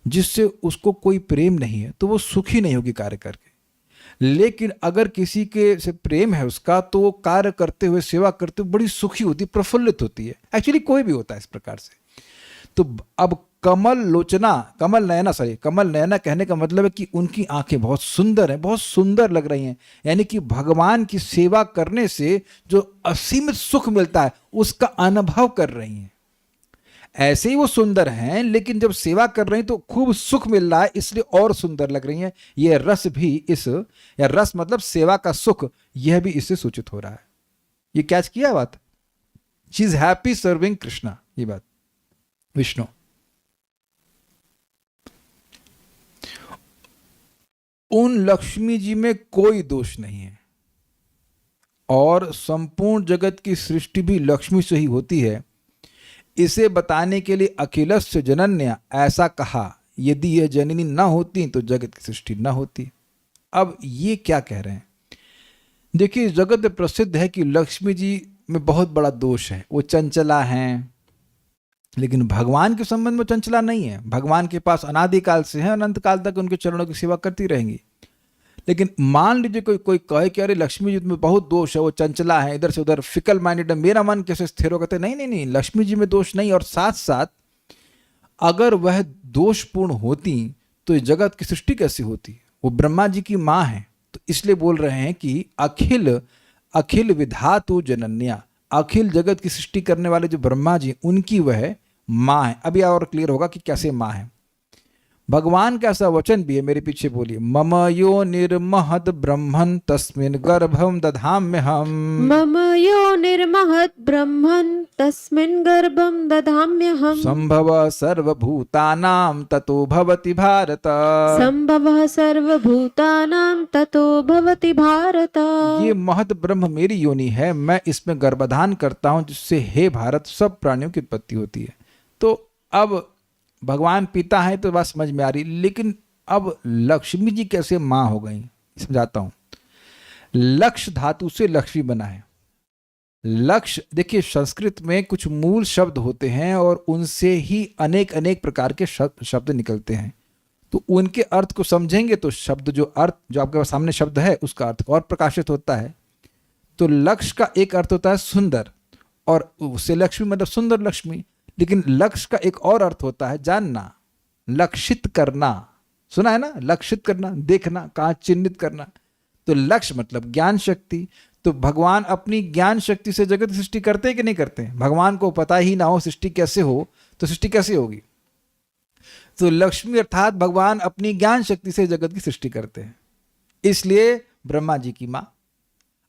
जिससे उसको कोई प्रेम नहीं है, तो वो सुखी नहीं होगी कार्य करके। लेकिन अगर किसी के से प्रेम है उसका, तो वो कार्य करते हुए, सेवा करते हुए बड़ी सुखी होती है, प्रफुल्लित होती है। एक्चुअली कोई भी होता है इस प्रकार से। तो अब कमल लोचना, कमल नयना कहने का मतलब है कि उनकी आंखें बहुत सुंदर हैं, बहुत सुंदर लग रही हैं। यानी कि भगवान की सेवा करने से जो असीमित सुख मिलता है उसका अनुभव कर रही हैं। ऐसे ही वो सुंदर हैं, लेकिन जब सेवा कर रही हैं तो खूब सुख मिल रहा है, इसलिए और सुंदर लग रही हैं। यह रस भी इस, या रस मतलब सेवा का सुख, यह भी इससे सूचित हो रहा है। ये कैच किया बात? She is happy serving Krishna, ये बात विष्णु। उन लक्ष्मी जी में कोई दोष नहीं है, और संपूर्ण जगत की सृष्टि भी लक्ष्मी से ही होती है। इसे बताने के लिए अखिलस्य जनन्या ऐसा कहा, यदि यह जननी न होती तो जगत की सृष्टि न होती। अब ये क्या कह रहे हैं? देखिए, जगत में प्रसिद्ध है कि लक्ष्मी जी में बहुत बड़ा दोष है, वो चंचला हैं। लेकिन भगवान के संबंध में चंचला नहीं है। भगवान के पास अनादिकाल से है, अनंत काल तक उनके चरणों की सेवा करती रहेंगी। लेकिन मान लीजिए कोई कहे कि अरे लक्ष्मी जी में बहुत दोष है, वो चंचला है, इधर से उधर फिकल माइंडेड है, मेरा मन कैसे स्थिर हो? कहते नहीं, लक्ष्मी जी में दोष नहीं। और साथ साथ अगर वह दोषपूर्ण होती तो ये जगत की सृष्टि कैसी होती? वो ब्रह्मा जी की माँ है, तो इसलिए बोल रहे हैं कि अखिल विधातु जनन्या, अखिल जगत की सृष्टि करने वाले जो ब्रह्मा जी, उनकी वह माँ है। अभी और क्लियर होगा कि कैसे माँ है। भगवान का ऐसा वचन भी है, मेरे पीछे बोलिए, मम यो निर्महद ब्रह्मन् तस्मिन् गर्भं दधाम्यहम्। मम यो निर्महत् ब्रह्मन् तस्मिन् गर्भं दधाम्यहम्। संभवः सर्वभूतानां ततो भवति भारत। संभवः सर्वभूतानां ततो भवति भारत। ये महद ब्रह्म मेरी योनि है, मैं इसमें गर्भधान करता हूं, जिससे हे भारत सब प्राणियों की उत्पत्ति होती है। तो अब भगवान पिता है तो बात समझ में आ रही, लेकिन अब लक्ष्मी जी कैसे माँ हो गई, समझाता हूं। लक्ष्य धातु से लक्ष्मी बना है। लक्ष्य, देखिए संस्कृत में कुछ मूल शब्द होते हैं और उनसे ही अनेक अनेक प्रकार के शब्द निकलते हैं। तो उनके अर्थ को समझेंगे तो शब्द जो आपके सामने शब्द है उसका अर्थ और प्रकाशित होता है। तो लक्ष्य का एक अर्थ होता है सुंदर, और उससे लक्ष्मी मतलब सुंदर लक्ष्मी। लेकिन लक्ष्य का एक और अर्थ होता है जानना, लक्षित करना। सुना है ना, लक्षित करना, देखना, कहाँ चिन्हित करना। तो लक्ष्य मतलब ज्ञान शक्ति। तो भगवान अपनी ज्ञान शक्ति से जगत की सृष्टि करते हैं कि नहीं करते? भगवान को पता ही ना हो सृष्टि कैसे हो तो सृष्टि कैसे होगी? तो लक्ष्मी अर्थात भगवान अपनी ज्ञान शक्ति से जगत की सृष्टि करते हैं। इसलिए ब्रह्मा जी की माँ।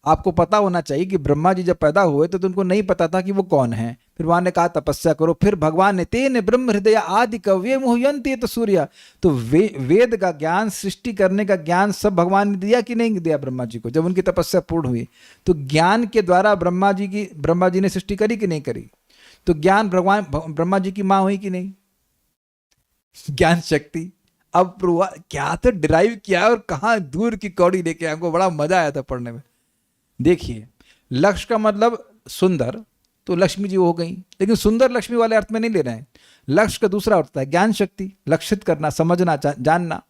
आपको पता होना चाहिए कि ब्रह्मा जी जब पैदा हुए तो उनको नहीं पता था कि वो कौन है। फिर भगवान ने कहा तपस्या करो, फिर भगवान ने तेन ब्रह्म हृदय आदि कव्य मुह्यन्ति तो सूर्य। तो वेद का ज्ञान, सृष्टि करने का ज्ञान सब भगवान ने दिया कि नहीं दिया ब्रह्मा जी को? जब उनकी तपस्या पूर्ण हुई तो ज्ञान के द्वारा ब्रह्मा जी ने सृष्टि करी कि नहीं करी? तो ज्ञान भगवान ब्रह्मा जी की माँ हुई कि नहीं? ज्ञान शक्ति। अब क्या तो डिराइव किया और कहाँ दूर की कौड़ी लेके, हमको बड़ा मजा आया था पढ़ने में। देखिए, लक्ष्य का मतलब सुंदर, तो लक्ष्मी जी हो गई, लेकिन सुंदर लक्ष्मी वाले अर्थ में नहीं ले रहे हैं। लक्ष्य का दूसरा अर्थ है ज्ञान शक्ति, लक्षित करना, समझना, जानना।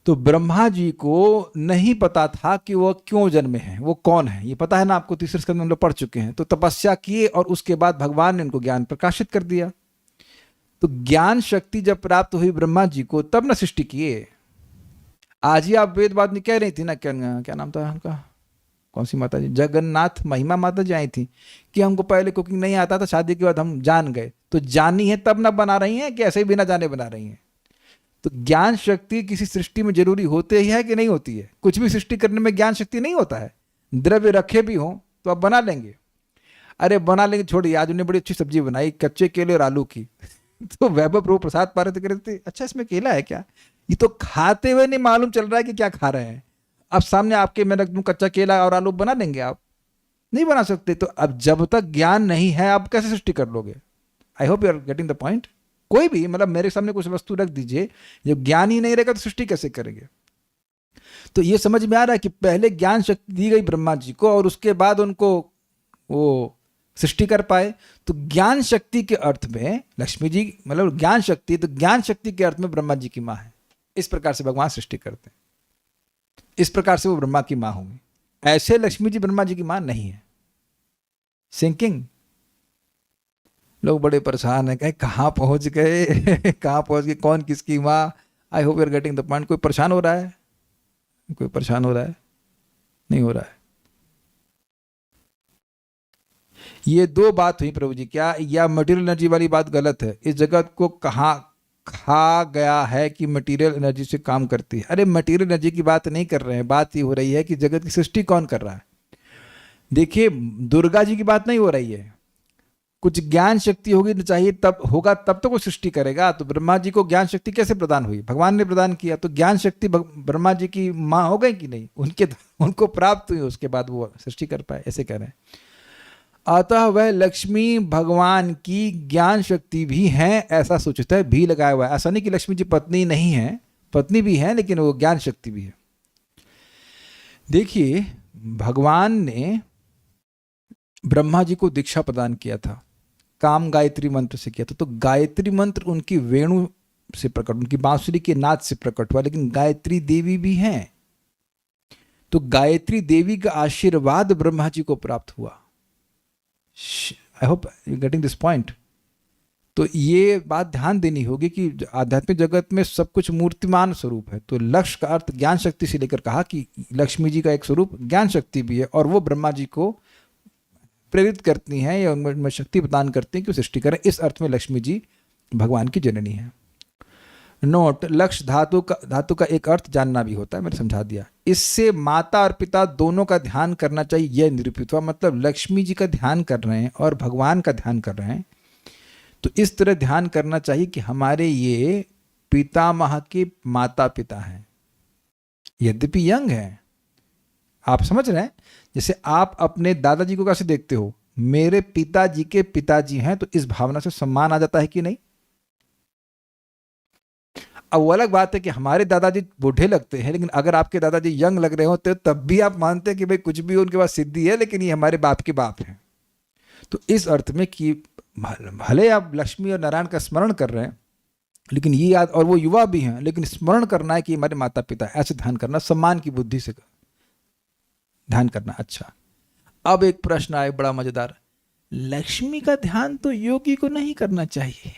तो ब्रह्मा जी को नहीं पता था कि वो क्यों जन्मे हैं, वो कौन है। ये पता है ना आपको, तीसरे स्कंद में हम लोग पढ़ चुके हैं। तो तपस्या किए और उसके बाद भगवान ने उनको ज्ञान प्रकाशित कर दिया। तो ज्ञान शक्ति जब प्राप्त हुई ब्रह्मा जी को, तब न सृष्टि किए। आज ही आप वेद बाद में कह रही थी ना, क्या नाम था उनका, कौन सी माता जी, जगन्नाथ महिमा माता जी आई थी, कि हमको पहले कुकिंग नहीं आता था, शादी के बाद हम जान गए। तो जानी है तब ना बना रही हैं कि ऐसे ही बिना जाने बना रही हैं? तो ज्ञान शक्ति किसी सृष्टि में जरूरी होते ही है कि नहीं होती है? कुछ भी सृष्टि करने में ज्ञान शक्ति नहीं होता है। द्रव्य रखे भी हों तो आप बना लेंगे। अरे बना लेंगे, छोड़िए। आज उन्हें बड़ी अच्छी सब्जी बनाई, कच्चे केले और आलू की। तो वैभव प्रभु प्रसाद पा रहे थे, अच्छा इसमें केला है क्या? ये तो खाते हुए नहीं मालूम चल रहा है कि क्या खा रहे हैं। अब सामने आपके मैं रख दूं कच्चा केला और आलू, बना देंगे आप? नहीं बना सकते। तो अब जब तक ज्ञान नहीं है आप कैसे सृष्टि कर लोगे? I hope you are getting the point. कोई भी मतलब मेरे सामने कुछ वस्तु रख दीजिए, जब ज्ञान ही नहीं रहेगा तो सृष्टि कैसे करेंगे? तो ये समझ में आ रहा है कि पहले ज्ञान शक्ति दी गई ब्रह्मा जी को और उसके बाद उनको वो सृष्टि कर पाए। तो ज्ञान शक्ति के अर्थ में लक्ष्मी जी मतलब ज्ञान शक्ति, तो ज्ञान शक्ति के अर्थ में ब्रह्मा जी की माँ है। इस प्रकार से भगवान सृष्टि करते हैं, इस प्रकार से वो ब्रह्मा की माँ होंगी। ऐसे लक्ष्मी जी ब्रह्मा जी की माँ नहीं है। सिंकिंग। लोग बड़े परेशान है, कहीं कहाँ पहुंच गए कहाँ पहुंच गए, कौन किसकी माँ? I hope you are getting the point. कोई परेशान हो रहा है? कोई परेशान हो रहा है? नहीं हो रहा है। ये दो बात हुई प्रभु जी, क्या या मटेरियल एनर्जी वाली बात गलत है? इस जगत को कहाँ खा गया है कि मटेरियल एनर्जी से काम करती है? अरे मटेरियल एनर्जी की बात नहीं कर रहे हैं, बात ये हो रही है कि जगत की सृष्टि कौन कर रहा है। देखिए दुर्गा जी की बात नहीं हो रही है, कुछ ज्ञान शक्ति होगी तो चाहिए, तब होगा तब तो वो सृष्टि करेगा। तो ब्रह्मा जी को ज्ञान शक्ति कैसे प्रदान हुई? भगवान ने प्रदान किया। तो ज्ञान शक्ति ब्रह्मा जी की माँ हो गई कि नहीं? उनको प्राप्त हुई, उसके बाद वो सृष्टि कर पाए, ऐसे कह रहे हैं। अतः वह लक्ष्मी भगवान की ज्ञान शक्ति भी हैं, ऐसा सूचित है। भी लगाया हुआ है, ऐसा नहीं कि लक्ष्मी जी पत्नी नहीं है, पत्नी भी है लेकिन वो ज्ञान शक्ति भी है। देखिए भगवान ने ब्रह्मा जी को दीक्षा प्रदान किया था, काम गायत्री मंत्र से किया था। तो गायत्री मंत्र उनकी वेणु से प्रकट, उनकी बांसुरी के नाद से प्रकट हुआ, लेकिन गायत्री देवी भी हैं। तो गायत्री देवी का आशीर्वाद ब्रह्मा जी को प्राप्त हुआ। आई hope you getting this point. तो ये बात ध्यान देनी होगी कि आध्यात्मिक जगत में सब कुछ मूर्तिमान स्वरूप है। तो लक्ष्य का अर्थ ज्ञान शक्ति से लेकर कहा कि लक्ष्मी जी का एक स्वरूप ज्ञान शक्ति भी है, और वो ब्रह्मा जी को प्रेरित करती हैं या उनमें शक्ति प्रदान करती हैं कि सृष्टि करें। इस अर्थ में लक्ष्मी जी भगवान की जननी है। नोट, लक्ष्य धातु का एक अर्थ जानना भी होता है, मैंने समझा दिया। इससे माता और पिता दोनों का ध्यान करना चाहिए, यह निरूपित हुआ। मतलब लक्ष्मी जी का ध्यान कर रहे हैं और भगवान का ध्यान कर रहे हैं, तो इस तरह ध्यान करना चाहिए कि हमारे ये पितामह के माता पिता हैं, यद्यपि यंग हैं। आप समझ रहे हैं? जैसे आप अपने दादाजी को कैसे देखते हो, मेरे पिताजी के पिताजी हैं, तो इस भावना से सम्मान आ जाता है कि नहीं? अब वो अलग बात है कि हमारे दादाजी बूढ़े लगते हैं, लेकिन अगर आपके दादाजी यंग लग रहे हो तो तब भी आप मानते हैं कि भाई कुछ भी उनके पास सिद्धि है, लेकिन ये हमारे बाप के बाप हैं। तो इस अर्थ में कि भले आप लक्ष्मी और नारायण का स्मरण कर रहे हैं, लेकिन ये याद, और वो युवा भी हैं, लेकिन स्मरण करना है कि हमारे माता पिता, ऐसे ध्यान करना, सम्मान की बुद्धि से ध्यान करना। अच्छा, अब एक प्रश्न आए बड़ा मजेदार, लक्ष्मी का ध्यान तो योगी को नहीं करना चाहिए,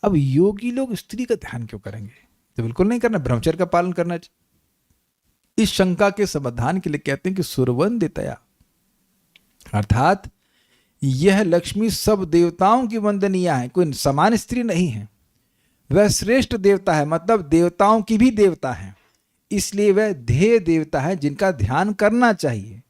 अब योगी लोग स्त्री का ध्यान क्यों करेंगे? तो बिल्कुल नहीं करना, ब्रह्मचर्य का पालन करना चाहिए। इस शंका के समाधान के लिए कहते हैं कि सुरवंदितया, अर्थात यह लक्ष्मी सब देवताओं की वंदनीय है, कोई समान स्त्री नहीं है। वह श्रेष्ठ देवता है, मतलब देवताओं की भी देवता है, इसलिए वह ध्येय देवता है जिनका ध्यान करना चाहिए,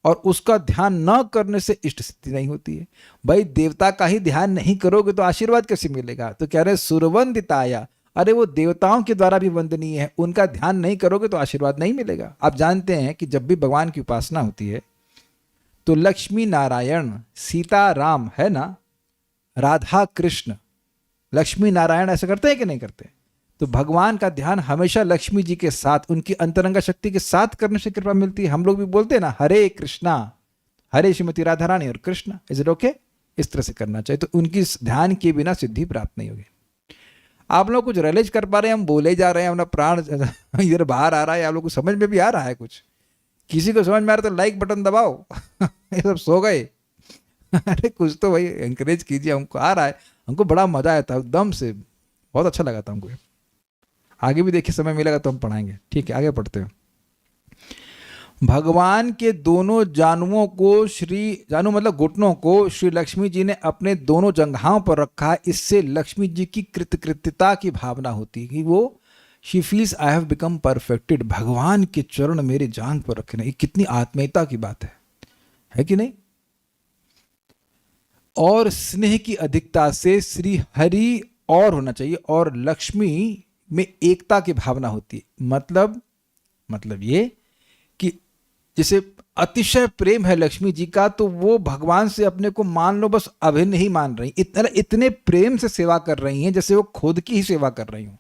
और उसका ध्यान न करने से इष्ट सिद्धि नहीं होती है। भाई देवता का ही ध्यान नहीं करोगे तो आशीर्वाद कैसे मिलेगा? तो कह रहे सुरवंदिताया, अरे वो देवताओं के द्वारा भी वंदनीय है, उनका ध्यान नहीं करोगे तो आशीर्वाद नहीं मिलेगा। आप जानते हैं कि जब भी भगवान की उपासना होती है तो लक्ष्मी नारायण, सीता राम है ना, राधा कृष्ण, लक्ष्मी नारायण ऐसा करते हैं कि नहीं करते? तो भगवान का ध्यान हमेशा लक्ष्मी जी के साथ, उनकी अंतरंगा शक्ति के साथ करने से कृपा मिलती है। हम लोग भी बोलते हैं ना, हरे कृष्णा, हरे श्रीमती राधा रानी और कृष्णा, इज इट ओके? इस तरह से करना चाहिए। तो उनकी ध्यान के बिना सिद्धि प्राप्त नहीं होगी। आप लोग कुछ रिलेज कर पा रहे हैं, हम बोले जा रहे हैं, अपना प्राण इधर बाहर आ रहा है, आप लोग को समझ में भी आ रहा है कुछ? किसी को समझ में आ रहा तो लाइक बटन दबाओ ये सब सो गए अरे कुछ तो भाई एंकरेज कीजिए, हमको आ रहा है, हमको बड़ा मजा आया था एकदम से, बहुत अच्छा लगा था हमको। आगे भी देखिए, समय मिलेगा तो हम पढ़ाएंगे। ठीक है, आगे पढ़ते हैं। भगवान के दोनों जानुओं को, जानू मतलब घुटनों को, श्री लक्ष्मी जी ने अपने दोनों जंघाओं पर रखा है। इससे लक्ष्मी जी की कृतकृत्यता की भावना होती है कि वो she feels I have become perfected, भगवान के चरण मेरे जांघ पर रखे। ये कितनी आत्मीयता की बात है कि नहीं? और स्नेह की अधिकता से श्री हरि और होना चाहिए, और लक्ष्मी में एकता की भावना होती है। मतलब ये कि जैसे अतिशय प्रेम है लक्ष्मी जी का, तो वो भगवान से अपने को मान लो बस अभिन्न ही मान रही, इतने प्रेम से सेवा कर रही हैं जैसे वो खुद की ही सेवा कर रही हूँ।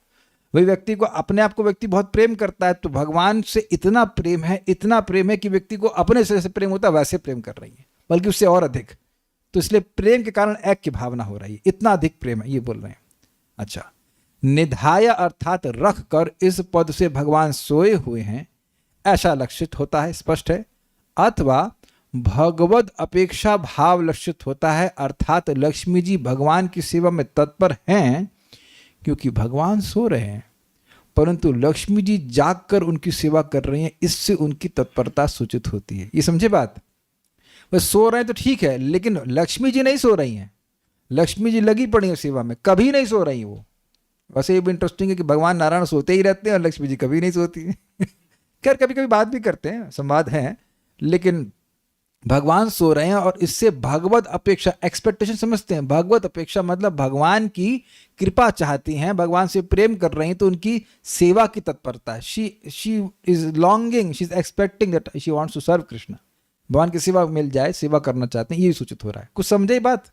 वही व्यक्ति को, अपने आप को व्यक्ति बहुत प्रेम करता है, तो भगवान से इतना प्रेम है, इतना प्रेम है कि व्यक्ति को अपने से जैसे प्रेम होता है वैसे प्रेम कर रही है, बल्कि उससे और अधिक। तो इसलिए प्रेम के कारण एक की भावना हो रही है, इतना अधिक प्रेम है, ये बोल रहे हैं। अच्छा, निधाय अर्थात रख कर इस पद से भगवान सोए हुए हैं ऐसा लक्षित होता है, स्पष्ट है। अथवा भगवद अपेक्षा भाव लक्षित होता है, अर्थात लक्ष्मी जी भगवान की सेवा में तत्पर हैं क्योंकि भगवान सो रहे हैं, परंतु लक्ष्मी जी जागकर उनकी सेवा कर रही हैं, इससे उनकी तत्परता सूचित होती है। ये समझे बात? वह सो रहे हैं तो ठीक है, लेकिन लक्ष्मी जी नहीं सो रही हैं, लक्ष्मी जी लगी पड़ी हैं सेवा में, कभी नहीं सो रही वो। वैसे ये भी इंटरेस्टिंग है कि भगवान नारायण सोते ही रहते हैं और लक्ष्मी जी कभी नहीं सोती हैं। खैर कभी कभी बात भी करते हैं, संवाद हैं, लेकिन भगवान सो रहे हैं और इससे भगवत अपेक्षा, एक्सपेक्टेशन समझते हैं, भगवत अपेक्षा मतलब भगवान की कृपा चाहती हैं, भगवान से प्रेम कर रही हैं, तो उनकी सेवा की तत्परता है। She is longing, she is expecting that she wants to serve Krishna, भगवान की सेवा मिल जाए, सेवा करना चाहते हैं, ये सूचित हो रहा है। कुछ समझे बात?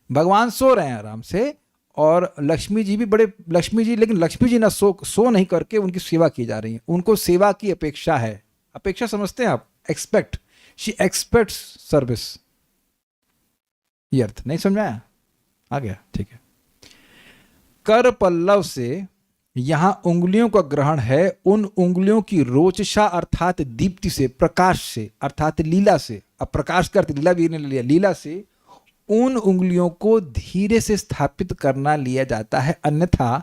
भगवान सो रहे हैं आराम से और लक्ष्मी जी भी बड़े, लक्ष्मी जी, लेकिन लक्ष्मी जी ना सो नहीं करके उनकी सेवा की जा रही है, उनको सेवा की अपेक्षा है। अपेक्षा समझते हैं आप? एक्सपेक्ट, शी एक्सपेक्ट्स सर्विस, ये अर्थ नहीं समझाया? आ गया? ठीक है। कर पल्लव से यहां उंगलियों का ग्रहण है, उन उंगलियों की रोचशा अर्थात दीप्ति से, प्रकाश से अर्थात लीला से, अब प्रकाश का अर्थ लीला भी ने लिया, लीला से उन उंगलियों को धीरे से स्थापित करना लिया जाता है, अन्यथा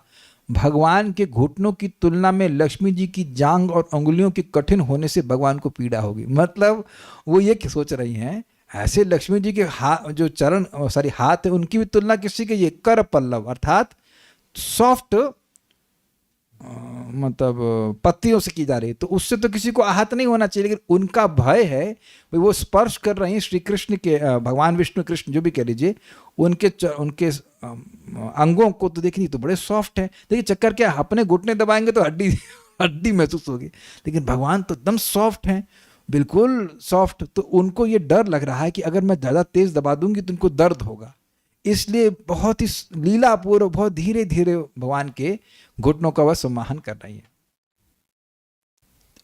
भगवान के घुटनों की तुलना में लक्ष्मी जी की जांघ और उंगलियों के कठिन होने से भगवान को पीड़ा होगी। मतलब वो ये सोच रही हैं, ऐसे लक्ष्मी जी के हाथ, जो चरण सॉरी हाथ है, उनकी भी तुलना किसी के, ये कर पल्लव अर्थात सॉफ्ट मतलब पत्तियों से की जा रही है, तो उससे तो किसी को आहत नहीं होना चाहिए, लेकिन उनका भय है भाई वो स्पर्श कर रही हैं श्री कृष्ण के, भगवान विष्णु कृष्ण जो भी कह लीजिए, उनके अंगों को तो देखिए तो बड़े सॉफ्ट है। देखिए चक्कर क्या, अपने घुटने दबाएंगे तो हड्डी हड्डी महसूस होगी, लेकिन भगवान तो एकदम सॉफ्ट हैं, बिल्कुल सॉफ्ट। तो उनको ये डर लग रहा है कि अगर मैं ज़्यादा तेज दबा दूंगी तो उनको दर्द होगा, इसलिए बहुत ही लीलापूर्व, बहुत धीरे धीरे भगवान के घुटनों का वह सम्मान कर रही है।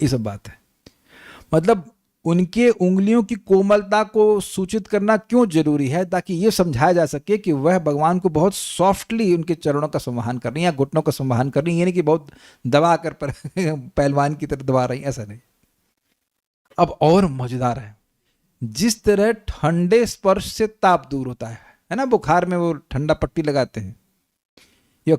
ये सब बात है। मतलब उनके उंगलियों की कोमलता को सूचित करना क्यों जरूरी है? ताकि ये समझाया जा सके कि वह भगवान को बहुत सॉफ्टली उनके चरणों का सम्मान कर रही है या घुटनों का सम्मान कर रही है, यानी कि बहुत दबा कर पहलवान की तरह दबा रही है, ऐसा नहीं। अब और मजेदार है, जिस तरह ठंडे स्पर्श से ताप दूर होता है ना, बुखार में वो ठंडा पट्टी लगाते हैं, या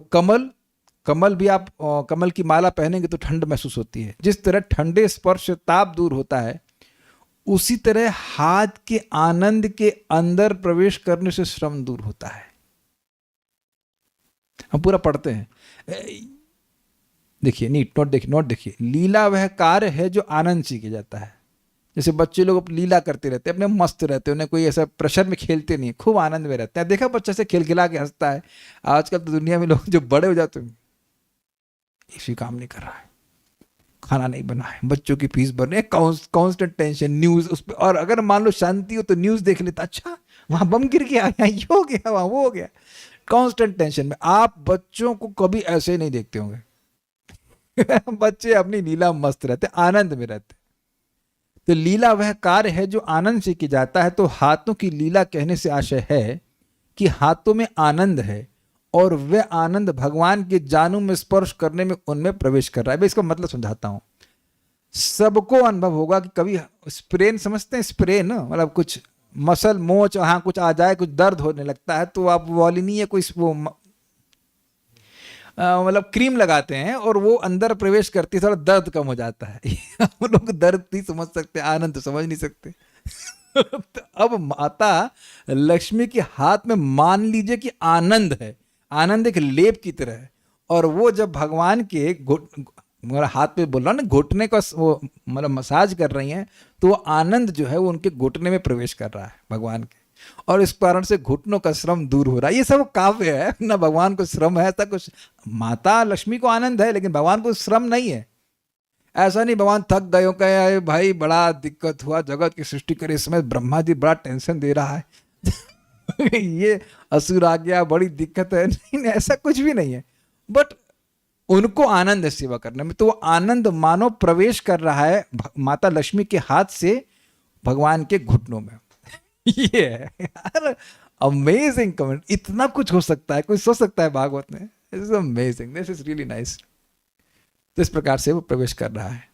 कमल भी आप कमल की माला पहनेंगे तो ठंड महसूस होती है, जिस तरह ठंडे स्पर्श से ताप दूर होता है, उसी तरह हाथ के आनंद के अंदर प्रवेश करने से श्रम दूर होता है। हम पूरा पढ़ते हैं, देखिए नोट देखिए, लीला वह कार्य है जो आनंद से किया जाता है। जैसे बच्चे लोग लीला करते रहते हैं, अपने मस्त रहते हैं, उन्हें कोई ऐसा प्रेशर में खेलते नहीं, खूब आनंद में रहते हैं। देखा बच्चा से खिलखिला के हंसता है। आजकल तो दुनिया में लोग जो बड़े हो जाते हैं, इसी काम नहीं कर रहा है, खाना नहीं बना है, बच्चों की फीस भरनी है, कांस्टेंट टेंशन, न्यूज उस पर, और अगर मान लो शांति हो तो न्यूज देख लेता, अच्छा वहां बम गिर गया, यहाँ ये हो गया, वहां वो हो गया, कांस्टेंट टेंशन में। आप बच्चों को कभी ऐसे नहीं देखते होंगे। बच्चे अपनी लीला मस्त रहते, आनंद में रहते। तो लीला वह कार्य है जो आनंद से किया जाता है। तो हाथों की लीला कहने से आशय है कि हाथों में आनंद है और वह आनंद भगवान के जानू में स्पर्श करने में उनमें प्रवेश कर रहा है। मैं इसका मतलब समझाता हूं। सबको अनुभव होगा कि कभी स्प्रेन, समझते हैं स्प्रेन, मतलब कुछ मसल मोच वहां कुछ आ जाए, कुछ दर्द होने लगता है, तो आप वॉलिनी या कोई वो मतलब क्रीम लगाते हैं और वो अंदर प्रवेश करती है, थोड़ा दर्द कम हो जाता है। हम लोग दर्द नहीं समझ सकते, आनंद तो समझ नहीं सकते। तो अब माता लक्ष्मी के हाथ में मान लीजिए कि आनंद है, आनंद एक लेप की तरह है, और वो जब भगवान के हाथ पे बोल रहा ना, घुटने का वो मतलब मसाज कर रही हैं, तो वो आनंद जो है वो उनके घुटने में प्रवेश कर रहा है भगवान के, और इस कारण से घुटनों का श्रम दूर हो रहा है। ये सब काव्य है ना, भगवान को श्रम है ऐसा कुछ। माता लक्ष्मी को आनंद है, लेकिन भगवान को श्रम नहीं है। ऐसा नहीं भगवान थक गए हो, कहे भाई बड़ा दिक्कत हुआ, जगत की सृष्टि करे, इस समय ब्रह्मा जी बड़ा टेंशन दे रहा है ये असुर आ गया, बड़ी दिक्कत है। नहीं, नहीं, ऐसा कुछ भी नहीं है। बट उनको आनंद है सेवा करने में, तो वो आनंद मानो प्रवेश कर रहा है माता लक्ष्मी के हाथ से भगवान के घुटनों में। ये है यार, अमेजिंग कमेंट। इतना कुछ हो सकता है, कोई सोच सकता है भागवत में? This is amazing, this is really nice. तो इस प्रकार से वो प्रवेश कर रहा है।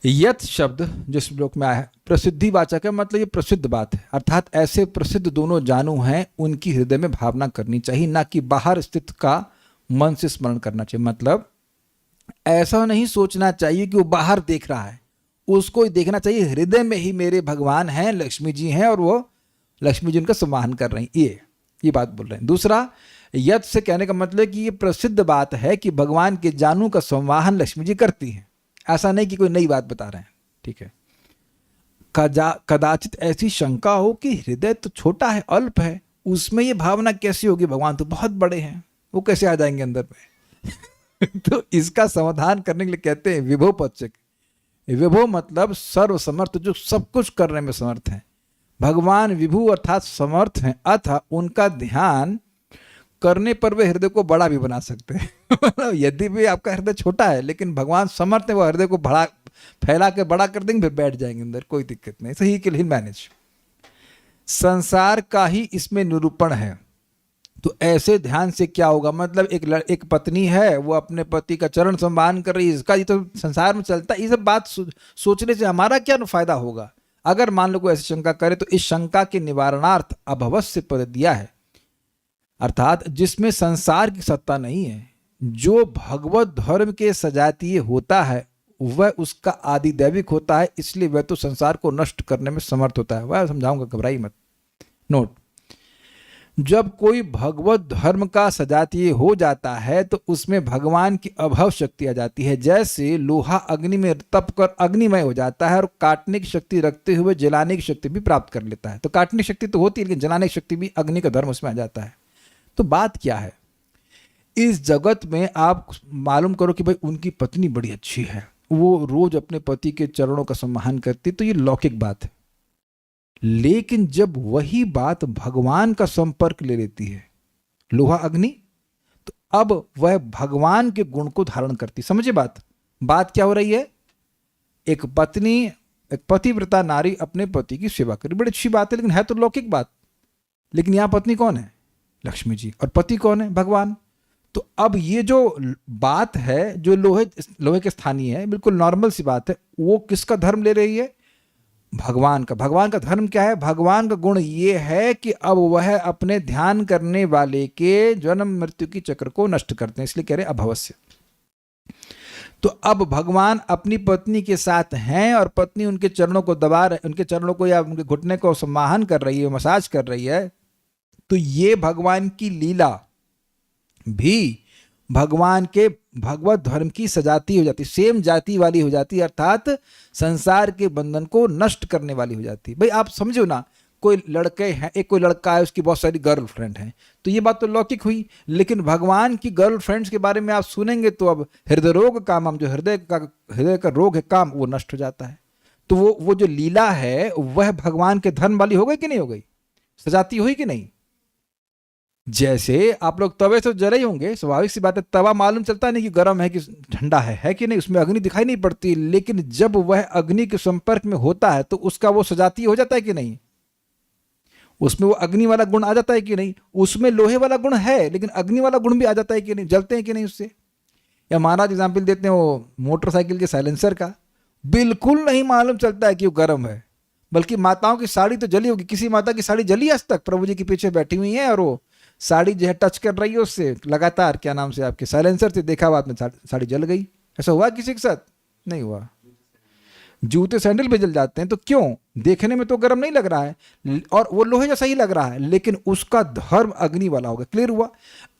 यत शब्द जो श्लोक में आया है प्रसिद्धिवाचक है, मतलब ये प्रसिद्ध बात है, अर्थात ऐसे प्रसिद्ध दोनों जानू हैं, उनकी हृदय में भावना करनी चाहिए, ना कि बाहर स्थित का मन से स्मरण करना चाहिए। मतलब ऐसा नहीं सोचना चाहिए कि वो बाहर देख रहा है, उसको ही देखना चाहिए हृदय में ही मेरे भगवान हैं, लक्ष्मी जी हैं, और वो लक्ष्मी जी उनका सम्मान कर रही हैं। ये बात बोल रहे हैं। दूसरा, यत से कहने का मतलब कि ये प्रसिद्ध बात है कि भगवान के जानू का संवाहन लक्ष्मी जी करती हैं। ऐसा नहीं कि कोई नई बात बता रहे हैं, ठीक है। कदाचित ऐसी शंका हो कि हृदय तो छोटा है, अल्प है, उसमें ये भावना कैसी होगी, भगवान तो बहुत बड़े हैं, वो कैसे आ जाएंगे अंदर में तो इसका समाधान करने के लिए कहते हैं विभो पच्चक। विभो मतलब सर्व समर्थ, जो सब कुछ करने में समर्थ है। भगवान विभु अर्थात समर्थ हैं, अतः उनका ध्यान करने पर वे हृदय को बड़ा भी बना सकते हैं यदि भी आपका हृदय छोटा है लेकिन भगवान समर्थ है, वो हृदय को बड़ा फैला के बड़ा कर देंगे, फिर बैठ जाएंगे अंदर, कोई दिक्कत नहीं, सही के लिए मैनेज। संसार का ही इसमें निरूपण है। तो ऐसे ध्यान से क्या होगा, मतलब एक पत्नी है, वो अपने पति का चरण सम्मान कर रही है, इसका ये तो संसार में चलता है। ये सब बात सोचने से हमारा क्या फायदा होगा? अगर मान लो कोई ऐसी शंका करे तो इस शंका के निवारणार्थ अभवस्य पद दिया है, अर्थात जिसमें संसार की सत्ता नहीं है, जो भगवत धर्म के सजातीय होता है वह उसका आदि दैविक होता है, इसलिए वह तो संसार को नष्ट करने में समर्थ होता है। वह समझाऊंगा, घबराई मत। नोट, जब कोई भगवत धर्म का सजातीय हो जाता है तो उसमें भगवान की अभव शक्ति आ जाती है। जैसे लोहा अग्नि में तप कर अग्निमय हो जाता है और काटने की शक्ति रखते हुए जलाने की शक्ति भी प्राप्त कर लेता है। तो काटने की शक्ति तो होती है, लेकिन जलाने की शक्ति भी, अग्नि का धर्म उसमें आ जाता है। तो बात क्या है, इस जगत में आप मालूम करो कि भाई उनकी पत्नी बड़ी अच्छी है, वो रोज अपने पति के चरणों का सम्मान करती, तो ये लौकिक बात है। लेकिन जब वही बात भगवान का संपर्क ले लेती है, लोहा अग्नि, तो अब वह भगवान के गुण को धारण करती। समझे बात क्या हो रही है? एक पत्नी, एक पतिव्रता नारी अपने पति की सेवा करी, बड़ी अच्छी बात है, लेकिन है तो लौकिक बात। लेकिन यहां पत्नी कौन है? लक्ष्मी जी। और पति कौन है? भगवान। तो अब ये जो बात है, जो लोहे के स्थानीय है, बिल्कुल नॉर्मल सी बात है, वो किसका धर्म ले रही है? भगवान का। भगवान का धर्म क्या है? भगवान का गुण ये है कि अब वह अपने ध्यान करने वाले के जन्म मृत्यु की चक्र को नष्ट करते हैं, इसलिए कह रहे अभवस्य। तो अब भगवान अपनी पत्नी के साथ हैं और पत्नी उनके चरणों को दबा रहे, उनके चरणों को या उनके घुटने को सम्मान कर रही है, मसाज कर रही है। तो ये भगवान की लीला भी भगवान के भगवत धर्म की सजाती हो जाती, सेम जाति वाली हो जाती, अर्थात संसार के बंधन को नष्ट करने वाली हो जाती। भाई आप समझो ना, कोई लड़के हैं, एक कोई लड़का है, उसकी बहुत सारी गर्लफ्रेंड हैं, तो ये बात तो लौकिक हुई। लेकिन भगवान की गर्लफ्रेंड्स के बारे में आप सुनेंगे तो अब हृदय रोग काम, हम जो हृदय का रोग है काम, वो नष्ट हो जाता है। तो वो जो लीला है वह भगवान के धर्म वाली हो गई कि नहीं हो गई? सजाती हुई कि नहीं? जैसे आप लोग तवे से जले ही होंगे, स्वाभाविक सी बात है, तवा मालूम चलता नहीं कि गर्म है कि ठंडा है कि नहीं, उसमें अग्नि दिखाई नहीं पड़ती। लेकिन जब वह अग्नि के संपर्क में होता है तो उसका वो सजातीय हो जाता है कि नहीं? उसमें वो अग्नि वाला गुण आ जाता है कि नहीं? उसमें लोहे वाला गुण है, लेकिन अग्नि वाला गुण भी आ जाता है कि नहीं? जलते हैं कि नहीं उससे? या महाराज एग्जाम्पल देते हैं वो मोटरसाइकिल के साइलेंसर का, बिल्कुल नहीं मालूम चलता है कि वो गर्म है। बल्कि माताओं की साड़ी तो जली होगी, किसी माता की साड़ी जली आज तक? प्रभु जी के पीछे बैठी हुई है और वो साड़ी जो है टच कर रही है उससे लगातार, क्या नाम से, आपके साइलेंसर से, देखा बाद में साड़ी जल गई। ऐसा हुआ किसी के साथ? नहीं हुआ। जूते सैंडल भी जल जाते हैं, तो क्यों? देखने में तो गर्म नहीं लग रहा है और वो लोहे जैसा ही लग रहा है, लेकिन उसका धर्म अग्नि वाला होगा। क्लियर हुआ?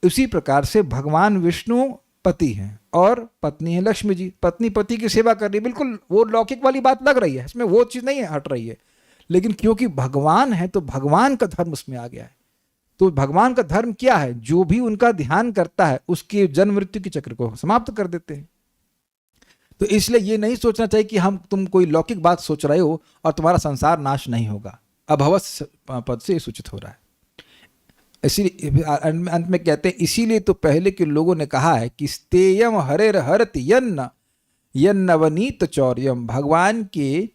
उसी प्रकार से भगवान विष्णु पति हैं और पत्नी है लक्ष्मी जी। पत्नी पति की सेवा कर रही है, बिल्कुल वो लौकिक वाली बात लग रही है, इसमें वो चीज नहीं हट रही है। लेकिन क्योंकि भगवान है तो भगवान का धर्म उसमें आ गया है। तो भगवान का धर्म क्या है? जो भी उनका ध्यान करता है उसके जन्म मृत्यु के चक्र को समाप्त कर देते हैं। तो इसलिए ये नहीं सोचना चाहिए कि तुम कोई लौकिक बात सोच रहे हो और तुम्हारा संसार नाश नहीं होगा। अभवस पद से सूचित हो रहा है। इसीलिए अंत में कहते हैं, इसीलिए तो पहले के लोगों ने कहा है कि स्तेयम हरेर हरत यन्नवनीत चौर्यम, भगवान के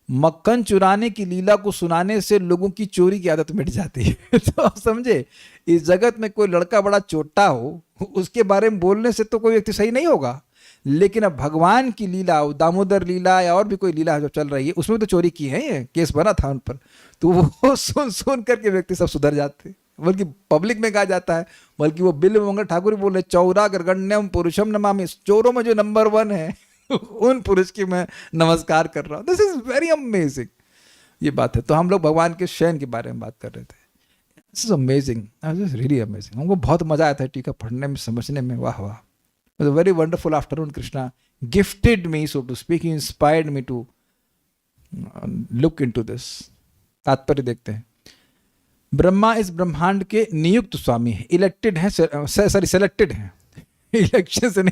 मक्खन चुराने की लीला को सुनाने से लोगों की चोरी की आदत मिट जाती है। तो आप समझे, इस जगत में कोई लड़का बड़ा चोटा हो, उसके बारे में बोलने से तो कोई व्यक्ति सही नहीं होगा, लेकिन अब भगवान की लीला, दामोदर लीला या और भी कोई लीला जो चल रही है, उसमें तो चोरी की है, ये केस बना था उन पर, तो वो सुन करके व्यक्ति सब सुधर जाते। बल्कि पब्लिक में कहा जाता है, बल्कि वो बिल मंगल ठाकुर बोल रहे, चौरा गर्गण्यम पुरुषम नमामि, चोरों में जो नंबर 1 है उन पुरुष की मैं नमस्कार कर रहा हूँ। दिस इज वेरी अमेजिंग, ये बात है। तो हम लोग भगवान के शयन के बारे में बात कर रहे थे। This is amazing, this really amazing. हमको बहुत मजा आया था टीका पढ़ने में, समझने में। वाह वाह, it was a very wonderful afternoon. Krishna gifted me, so to speak, he inspired me to look into this. तात्पर्य देखते हैं। ब्रह्मा इस ब्रह्मांड के नियुक्त स्वामी है, इलेक्टेड है, सॉरी सेलेक्टेड है, इलेक्शन से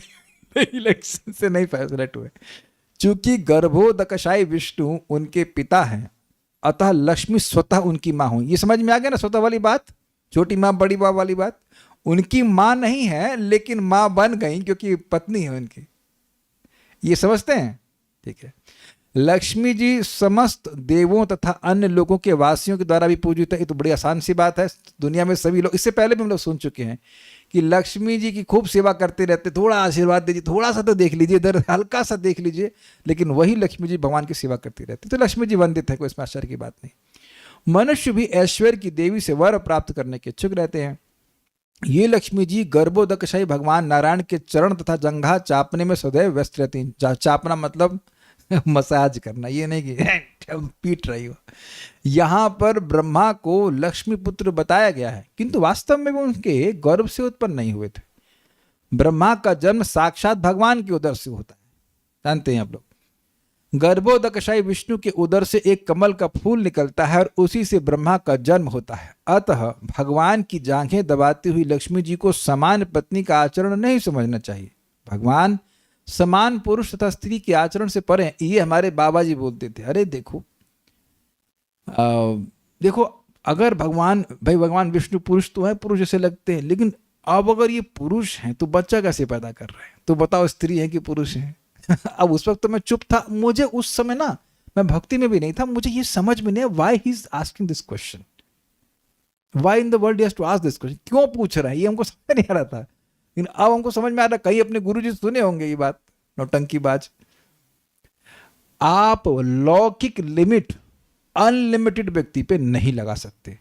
नहीं सेलेक्ट हुए। चूंकि गर्भोदकशाई विष्णु उनके पिता हैं, अतः लक्ष्मी स्वतः उनकी माँ हुई। ये समझ में आ गया ना, स्वतः वाली बात, छोटी माँ बड़ी माँ वाली बात। उनकी माँ नहीं है, लेकिन माँ बन गई क्योंकि पत्नी है उनकी। ये समझते हैं? ठीक है। लक्ष्मी जी समस्त देवों तथा अन्य लोगों के वासियों के द्वारा भी पूजित है। ये तो बड़ी आसान सी बात है, दुनिया में सभी लोग, इससे पहले भी हम लोग सुन चुके हैं कि लक्ष्मी जी की खूब सेवा करते रहते, थोड़ा आशीर्वाद दीजिए, थोड़ा सा तो देख लीजिए, इधर हल्का सा देख लीजिए, लेकिन वही लक्ष्मी जी भगवान की सेवा करती रहती। तो लक्ष्मी जी वंदित है, कोई इसमें आश्चर्य की बात नहीं। मनुष्य भी ऐश्वर्य की देवी से वर प्राप्त करने के इच्छुक रहते हैं। ये लक्ष्मी जी गर्भोदकशाही भगवान नारायण के चरण तथा जंघा चापने में सदैव व्यस्त रहती हैं। चापना मतलब मसाज करना, ये नहीं कि पीट रही हो। यहाँ पर ब्रह्मा को लक्ष्मी पुत्र बताया गया है, किंतु वास्तव में वो उनके गर्भ से उत्पन्न नहीं हुए थे। ब्रह्मा का जन्म साक्षात भगवान के उदर से होता है, जानते हैं आप लोग। गर्भोदकशाही विष्णु के उदर से एक कमल का फूल निकलता है और उसी से ब्रह्मा का जन्म होता है। अतः भगवान की जांघें दबाती हुई लक्ष्मी जी को समान पत्नी का आचरण नहीं समझना चाहिए। भगवान समान पुरुष तथा स्त्री के आचरण से परे। ये हमारे बाबा जी बोलते थे, अरे देखो देखो, अगर भगवान विष्णु पुरुष तो है, पुरुष जैसे लगते हैं, लेकिन अब अगर ये पुरुष हैं तो बच्चा कैसे पैदा कर रहे हैं? तो बताओ, स्त्री है कि पुरुष है? अब उस वक्त तो मैं चुप था, मुझे उस समय ना, मैं भक्ति में भी नहीं था, मुझे ये समझ में नहीं, why he is asking this question, why in the world he has to ask this question, क्यों पूछ रहा है, ये हमको समझ नहीं आ रहा था। लेकिन अब हमको समझ में आ रहा, कहीं अपने गुरुजी सुने होंगे ये बात, नौटंकीबाज। आप लौकिक लिमिट अनलिमिटेड व्यक्ति पे नहीं लगा सकते।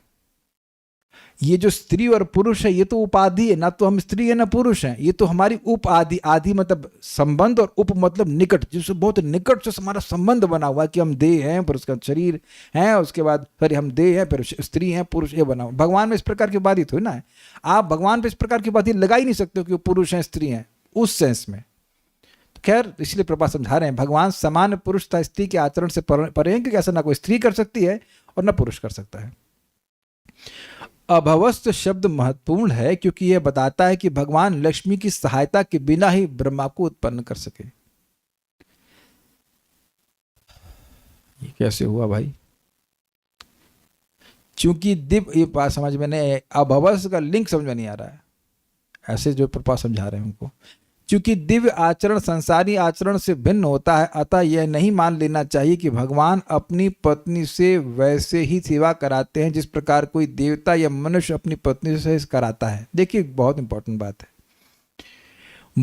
ये जो स्त्री और पुरुष है, ये तो उपाधि है, ना तो हम स्त्री है ना पुरुष हैं, ये तो हमारी उपाधि। आदि मतलब संबंध और उप मतलब निकट, जिससे बहुत निकट से हमारा संबंध बना हुआ है कि हम देह हैं, फिर उसका शरीर है, उसके बाद फिर हम देह हैं, फिर स्त्री हैं, पुरुष, ये बना हुआ। भगवान में इस प्रकार की उपाधि थोड़ी ना है। आप भगवान पे इस प्रकार की उपाधि लगा ही नहीं सकते हो कि वो पुरुष हैं स्त्री हैं, उस सेंस में। खैर, इसलिए प्रभा समझा रहे हैं, भगवान समान पुरुष तथा स्त्री के आचरण से परे हैं, क्योंकि ऐसा ना कोई स्त्री कर सकती है और ना पुरुष कर सकता है। अभवस्त शब्द महत्वपूर्ण है क्योंकि यह बताता है कि भगवान लक्ष्मी की सहायता के बिना ही ब्रह्मा को उत्पन्न कर सके। ये कैसे हुआ भाई? चूंकि दिव्य, ये बात समझ में नहीं, अभवस्त का लिंक समझ में नहीं आ रहा है, ऐसे जो प्रभा समझा रहे हैं उनको। चूंकि दिव्य आचरण संसारी आचरण से भिन्न होता है, अतः यह नहीं मान लेना चाहिए कि भगवान अपनी पत्नी से वैसे ही सेवा कराते हैं जिस प्रकार कोई देवता या मनुष्य अपनी पत्नी से कराता है। देखिए, बहुत इंपॉर्टेंट बात है।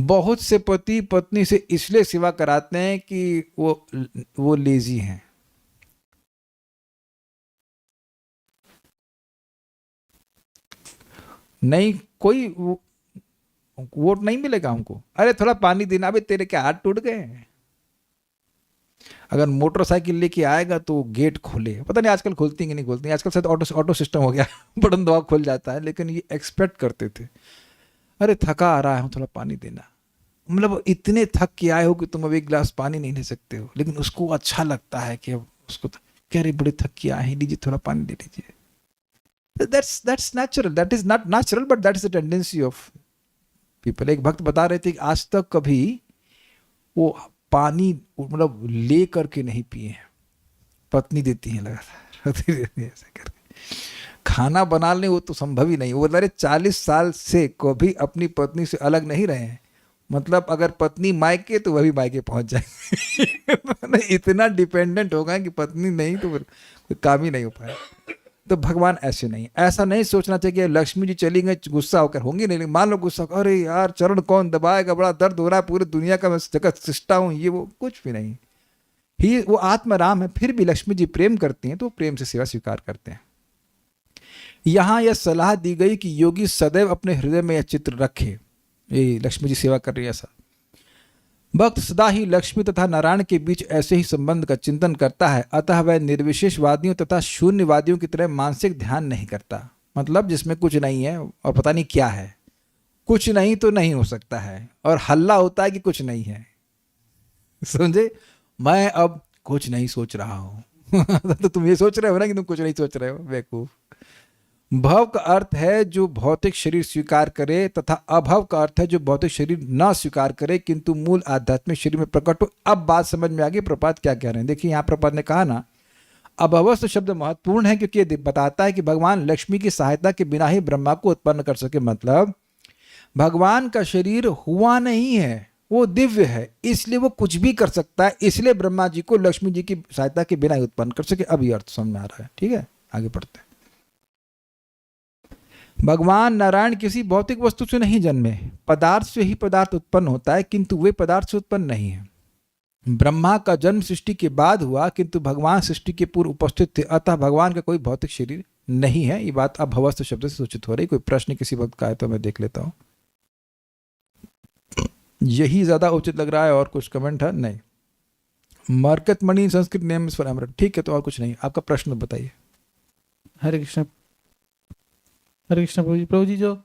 बहुत से पति पत्नी से इसलिए सेवा कराते हैं कि वो लेजी हैं। नहीं, कोई वोट नहीं मिलेगा हमको, अरे थोड़ा पानी देना, अबे तेरे क्या हाथ टूट गए? अगर मोटरसाइकिल लेके आएगा तो गेट खोले, पता नहीं आजकल खोलती कि नहीं खोलती, आजकल शायद ऑटो सिस्टम हो गया, बटन दबा खुल जाता है, लेकिन ये एक्सपेक्ट करते थे, अरे थका आ रहा है, थोड़ा पानी देना। मतलब इतने थक के आए हो कि तुम अब एक गिलास पानी नहीं ले सकते हो, लेकिन उसको अच्छा लगता है कि अब उसको कह रहे बड़े थक के आए हैं, लीजिए थोड़ा पानी दे लीजिए। That's natural, that is not natural, but that is the tendency of people। एक भक्त बता रहे थे कि आज तक कभी वो पानी मतलब ले करके नहीं पिए हैं, पत्नी देती है लगातार देती है ऐसे करके। खाना बना लें वो तो संभव ही नहीं। वो बता रहे 40 साल से कभी अपनी पत्नी से अलग नहीं रहे हैं, मतलब अगर पत्नी मायके तो वह भी मायके पहुंच जाएंगे इतना डिपेंडेंट होगा कि पत्नी नहीं तो फिर कोई काम ही नहीं हो पाया। तो भगवान ऐसे नहीं, ऐसा नहीं सोचना चाहिए कि लक्ष्मी जी चली गई गुस्सा होकर, होंगी नहीं, मान लो गुस्सा, अरे यार चरण कौन दबाएगा, बड़ा दर्द हो रहा है, पूरी दुनिया का मैं जगत सृष्टा हूँ, ये वो कुछ भी नहीं। ही वो आत्माराम है, फिर भी लक्ष्मी जी प्रेम करती हैं तो प्रेम से सेवा स्वीकार करते हैं। यहाँ यह सलाह दी गई कि योगी सदैव अपने हृदय में यह चित्र रखे, ये लक्ष्मी जी सेवा कर रही है ऐसा। भक्त सदा ही लक्ष्मी तथा नारायण के बीच ऐसे ही संबंध का चिंतन करता है, अतः वह निर्विशेषवादियों तथा शून्यवादियों की तरह मानसिक ध्यान नहीं करता, मतलब जिसमें कुछ नहीं है और पता नहीं क्या है, कुछ नहीं तो नहीं हो सकता है, और हल्ला होता है कि कुछ नहीं है, समझे। मैं अब कुछ नहीं सोच रहा हूं तो तुम ये सोच रहे हो ना कि तुम कुछ नहीं सोच रहे हो, बेवकूफ। भव का अर्थ है जो भौतिक शरीर स्वीकार करे, तथा अभव का अर्थ है जो भौतिक शरीर न स्वीकार करे किंतु मूल आध्यात्मिक शरीर में प्रकट हो। अब बात समझ में आ गई प्रपात क्या कह रहे हैं। देखिए यहाँ प्रपात ने कहा ना, अभवस्थ शब्द महत्वपूर्ण है क्योंकि ये बताता है कि भगवान लक्ष्मी की सहायता के बिना ही ब्रह्मा को उत्पन्न कर सके, मतलब भगवान का शरीर हुआ नहीं है, वो दिव्य है, इसलिए वो कुछ भी कर सकता है, इसलिए ब्रह्मा जी को लक्ष्मी जी की सहायता के बिना ही उत्पन्न कर सके। अब ये अर्थ समझ में आ रहा है, ठीक है, आगे पढ़ते हैं। भगवान नारायण किसी भौतिक वस्तु से नहीं जन्मे, पदार्थ से ही पदार्थ उत्पन्न होता है किंतु वे पदार्थ से उत्पन्न नहीं है। ब्रह्मा का जन्म सृष्टि के बाद हुआ किंतु भगवान सृष्टि के पूर्व उपस्थित थे, अतः भगवान का कोई भौतिक शरीर नहीं है। ये बात अभवस्थ शब्द से सूचित हो रही। कोई प्रश्न किसी वक्त का है तो मैं देख लेता हूं, यही ज्यादा उचित लग रहा है। और कुछ कमेंट है? नहीं। मरकत मणि संस्कृत नेम फॉर अमृत, ठीक है, तो और कुछ नहीं। आपका प्रश्न बताइए। हरे कृष्ण प्रभु जी, जो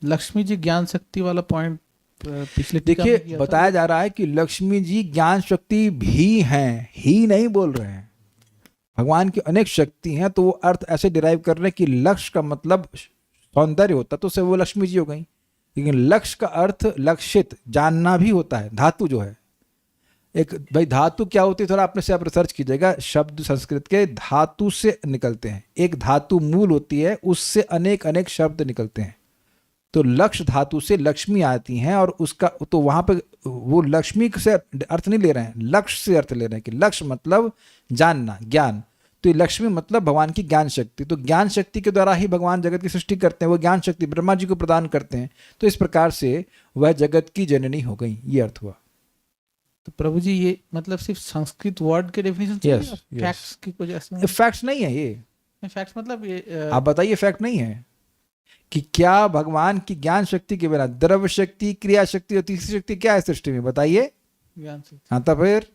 लक्ष्मी जी ज्ञान शक्ति वाला पॉइंट पिछले देखिए बताया जा रहा है कि लक्ष्मी जी ज्ञान शक्ति भी हैं, ही नहीं बोल रहे हैं। भगवान की अनेक शक्ति हैं, तो वो अर्थ ऐसे डिराइव कर रहे हैं कि लक्ष्य का मतलब सौंदर्य होता तो से वो लक्ष्मी जी हो गई, लेकिन लक्ष्य का अर्थ लक्षित जानना भी होता है। धातु जो है एक, भाई धातु क्या होती है थोड़ा अपने से आप रिसर्च कीजिएगा। शब्द संस्कृत के धातु से निकलते हैं, एक धातु मूल होती है, उससे अनेक अनेक शब्द निकलते हैं। तो लक्ष्य धातु से लक्ष्मी आती हैं, और उसका तो वहां पे वो लक्ष्मी से अर्थ नहीं ले रहे हैं, लक्ष्य से अर्थ ले रहे हैं कि लक्ष्य मतलब जानना, ज्ञान। तो ये लक्ष्मी मतलब भगवान की ज्ञान शक्ति। तो ज्ञान शक्ति के द्वारा ही भगवान जगत की सृष्टि करते हैं, वो ज्ञान शक्ति ब्रह्मा जी को प्रदान करते हैं। तो इस प्रकार से वह जगत की जननी हो गई, ये अर्थ हुआ। तो प्रभु जी ये मतलब सिर्फ संस्कृत वर्ड के डेफिनेशन Yes, फैक्ट्स की कुछ ऐसे फैक्ट्स नहीं है ये, फैक्ट्स मतलब ये आप बताइए फैक्ट नहीं है कि क्या भगवान की ज्ञान शक्ति के बिना द्रव्य शक्ति, क्रिया शक्ति और तीसरी शक्ति क्या है सृष्टि में, बताइए। ज्ञान शक्ति। हाँ तो फिर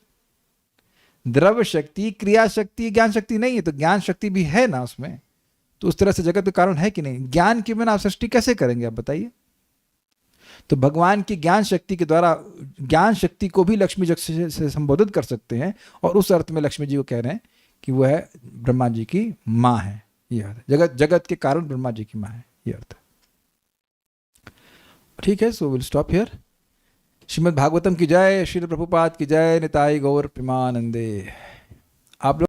द्रव्य शक्ति, क्रिया शक्ति, ज्ञान शक्ति नहीं है, तो ज्ञान शक्ति भी है ना उसमें। तो उस तरह से जगत का कारण है कि नहीं। ज्ञान के बिना आप सृष्टि कैसे करेंगे, आप बताइए। तो भगवान की ज्ञान शक्ति के द्वारा ज्ञान शक्ति को भी लक्ष्मी जी से संबोधित कर सकते हैं, और उस अर्थ में लक्ष्मी जी को कह रहे हैं कि वह ब्रह्मा जी की माँ है। ये अर्थ जगत के कारण ब्रह्मा जी की माँ है, ये अर्थ। ठीक है, so will stop here. Shrimad Bhagavatam की जय, श्रील प्रभुपाद की जय, निताई गौर प्रेमानंदे। आप लोग